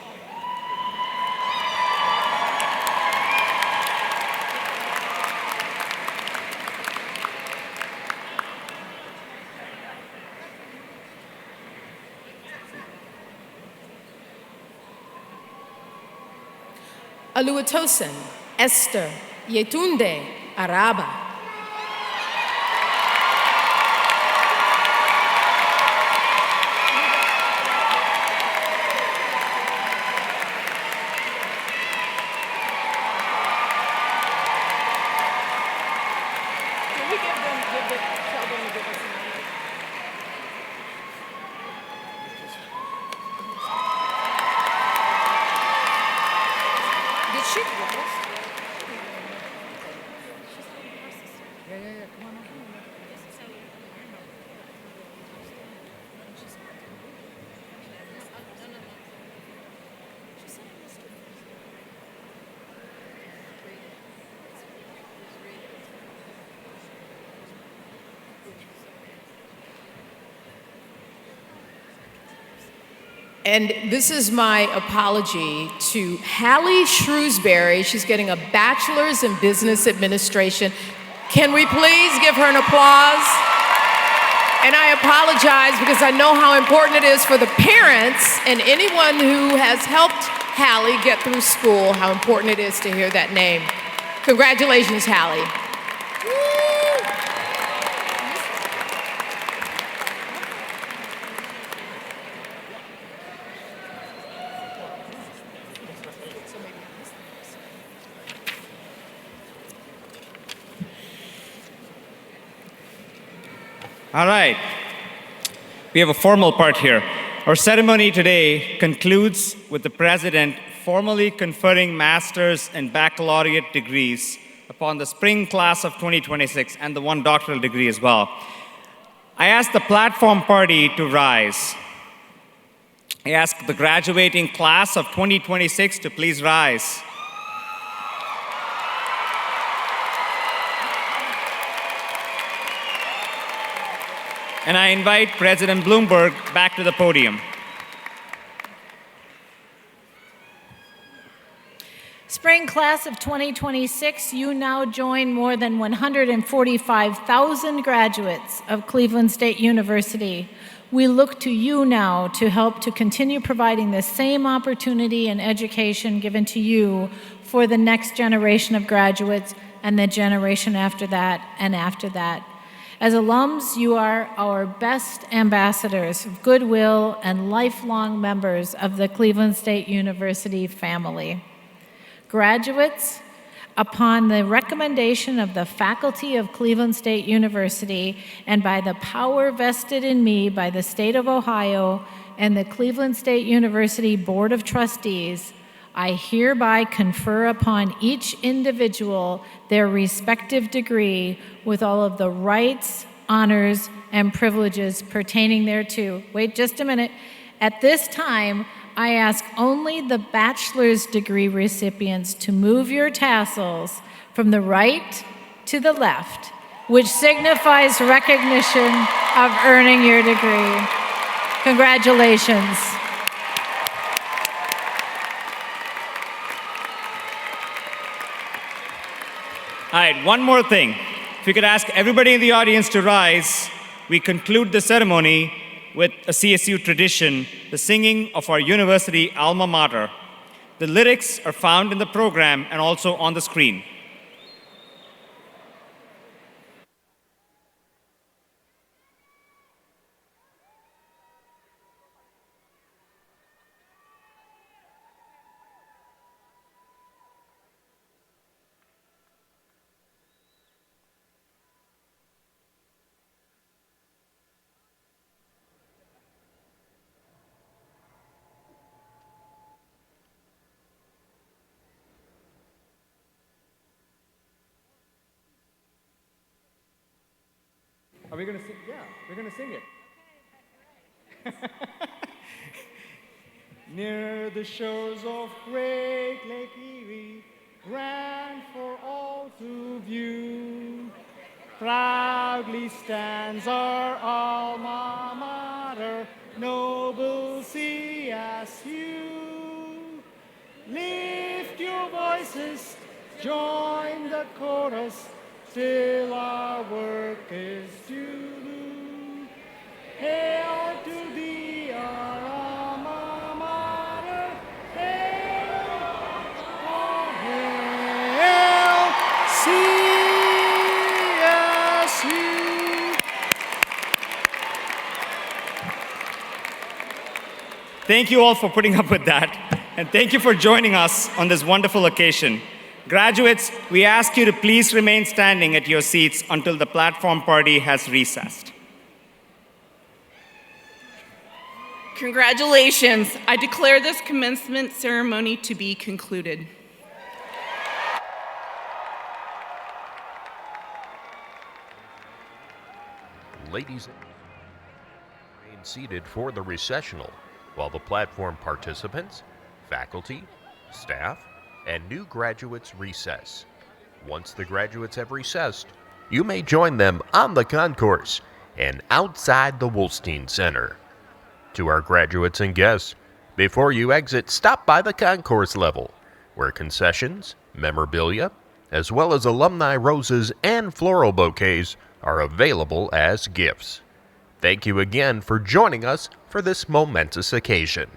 Aluatosan Esther Yetunde Araba. And this is my apology to Hallie Shrewsbury. She's getting a bachelor's in business administration. Can we please give her an applause? And I apologize because I know how important it is for the parents and anyone who has helped Hallie get through school, how important it is to hear that name. Congratulations, Hallie. All right. We have a formal part here. Our ceremony today concludes with the President formally conferring master's and baccalaureate degrees upon the spring class of 2026 and the one doctoral degree as well. I ask the platform party to rise. I ask the graduating class of 2026 to please rise. And I invite President Bloomberg back to the podium. Spring class of 2026, you now join more than 145,000 graduates of Cleveland State University. We look to you now to help to continue providing the same opportunity and education given to you for the next generation of graduates and the generation after that and after that. As alums, you are our best ambassadors of goodwill and lifelong members of the Cleveland State University family. Graduates, upon the recommendation of the faculty of Cleveland State University and by the power vested in me by the state of Ohio and the Cleveland State University Board of Trustees, I hereby confer upon each individual their respective degree with all of the rights, honors, and privileges pertaining thereto. Wait just a minute. At this time, I ask only the bachelor's degree recipients to move your tassels from the right to the left, which signifies recognition of earning your degree. Congratulations. All right, one more thing. If we could ask everybody in the audience to rise, we conclude the ceremony with a CSU tradition, the singing of our university alma mater. The lyrics are found in the program and also on the screen. Are we going to sing? Yeah, we're going to sing it. Near the shores of Great Lake Erie, grand for all to view, proudly stands our alma mater, noble CSU. Lift your voices, join the chorus, still our work is due. Hail to thee, our alma mater. Hail, oh, hail, CSU. Thank you all for putting up with that, and thank you for joining us on this wonderful occasion. Graduates, we ask you to please remain standing at your seats until the platform party has recessed. Congratulations. I declare this commencement ceremony to be concluded. Ladies and gentlemen, remain seated for the recessional, while the platform participants, faculty, staff, and new graduates recess. Once the graduates have recessed, you may join them on the concourse and outside the Wolstein Center. To our graduates and guests, Before you exit, stop by the concourse level, where concessions, memorabilia, as well as alumni roses and floral bouquets are available as gifts. Thank you again for joining us for this momentous occasion.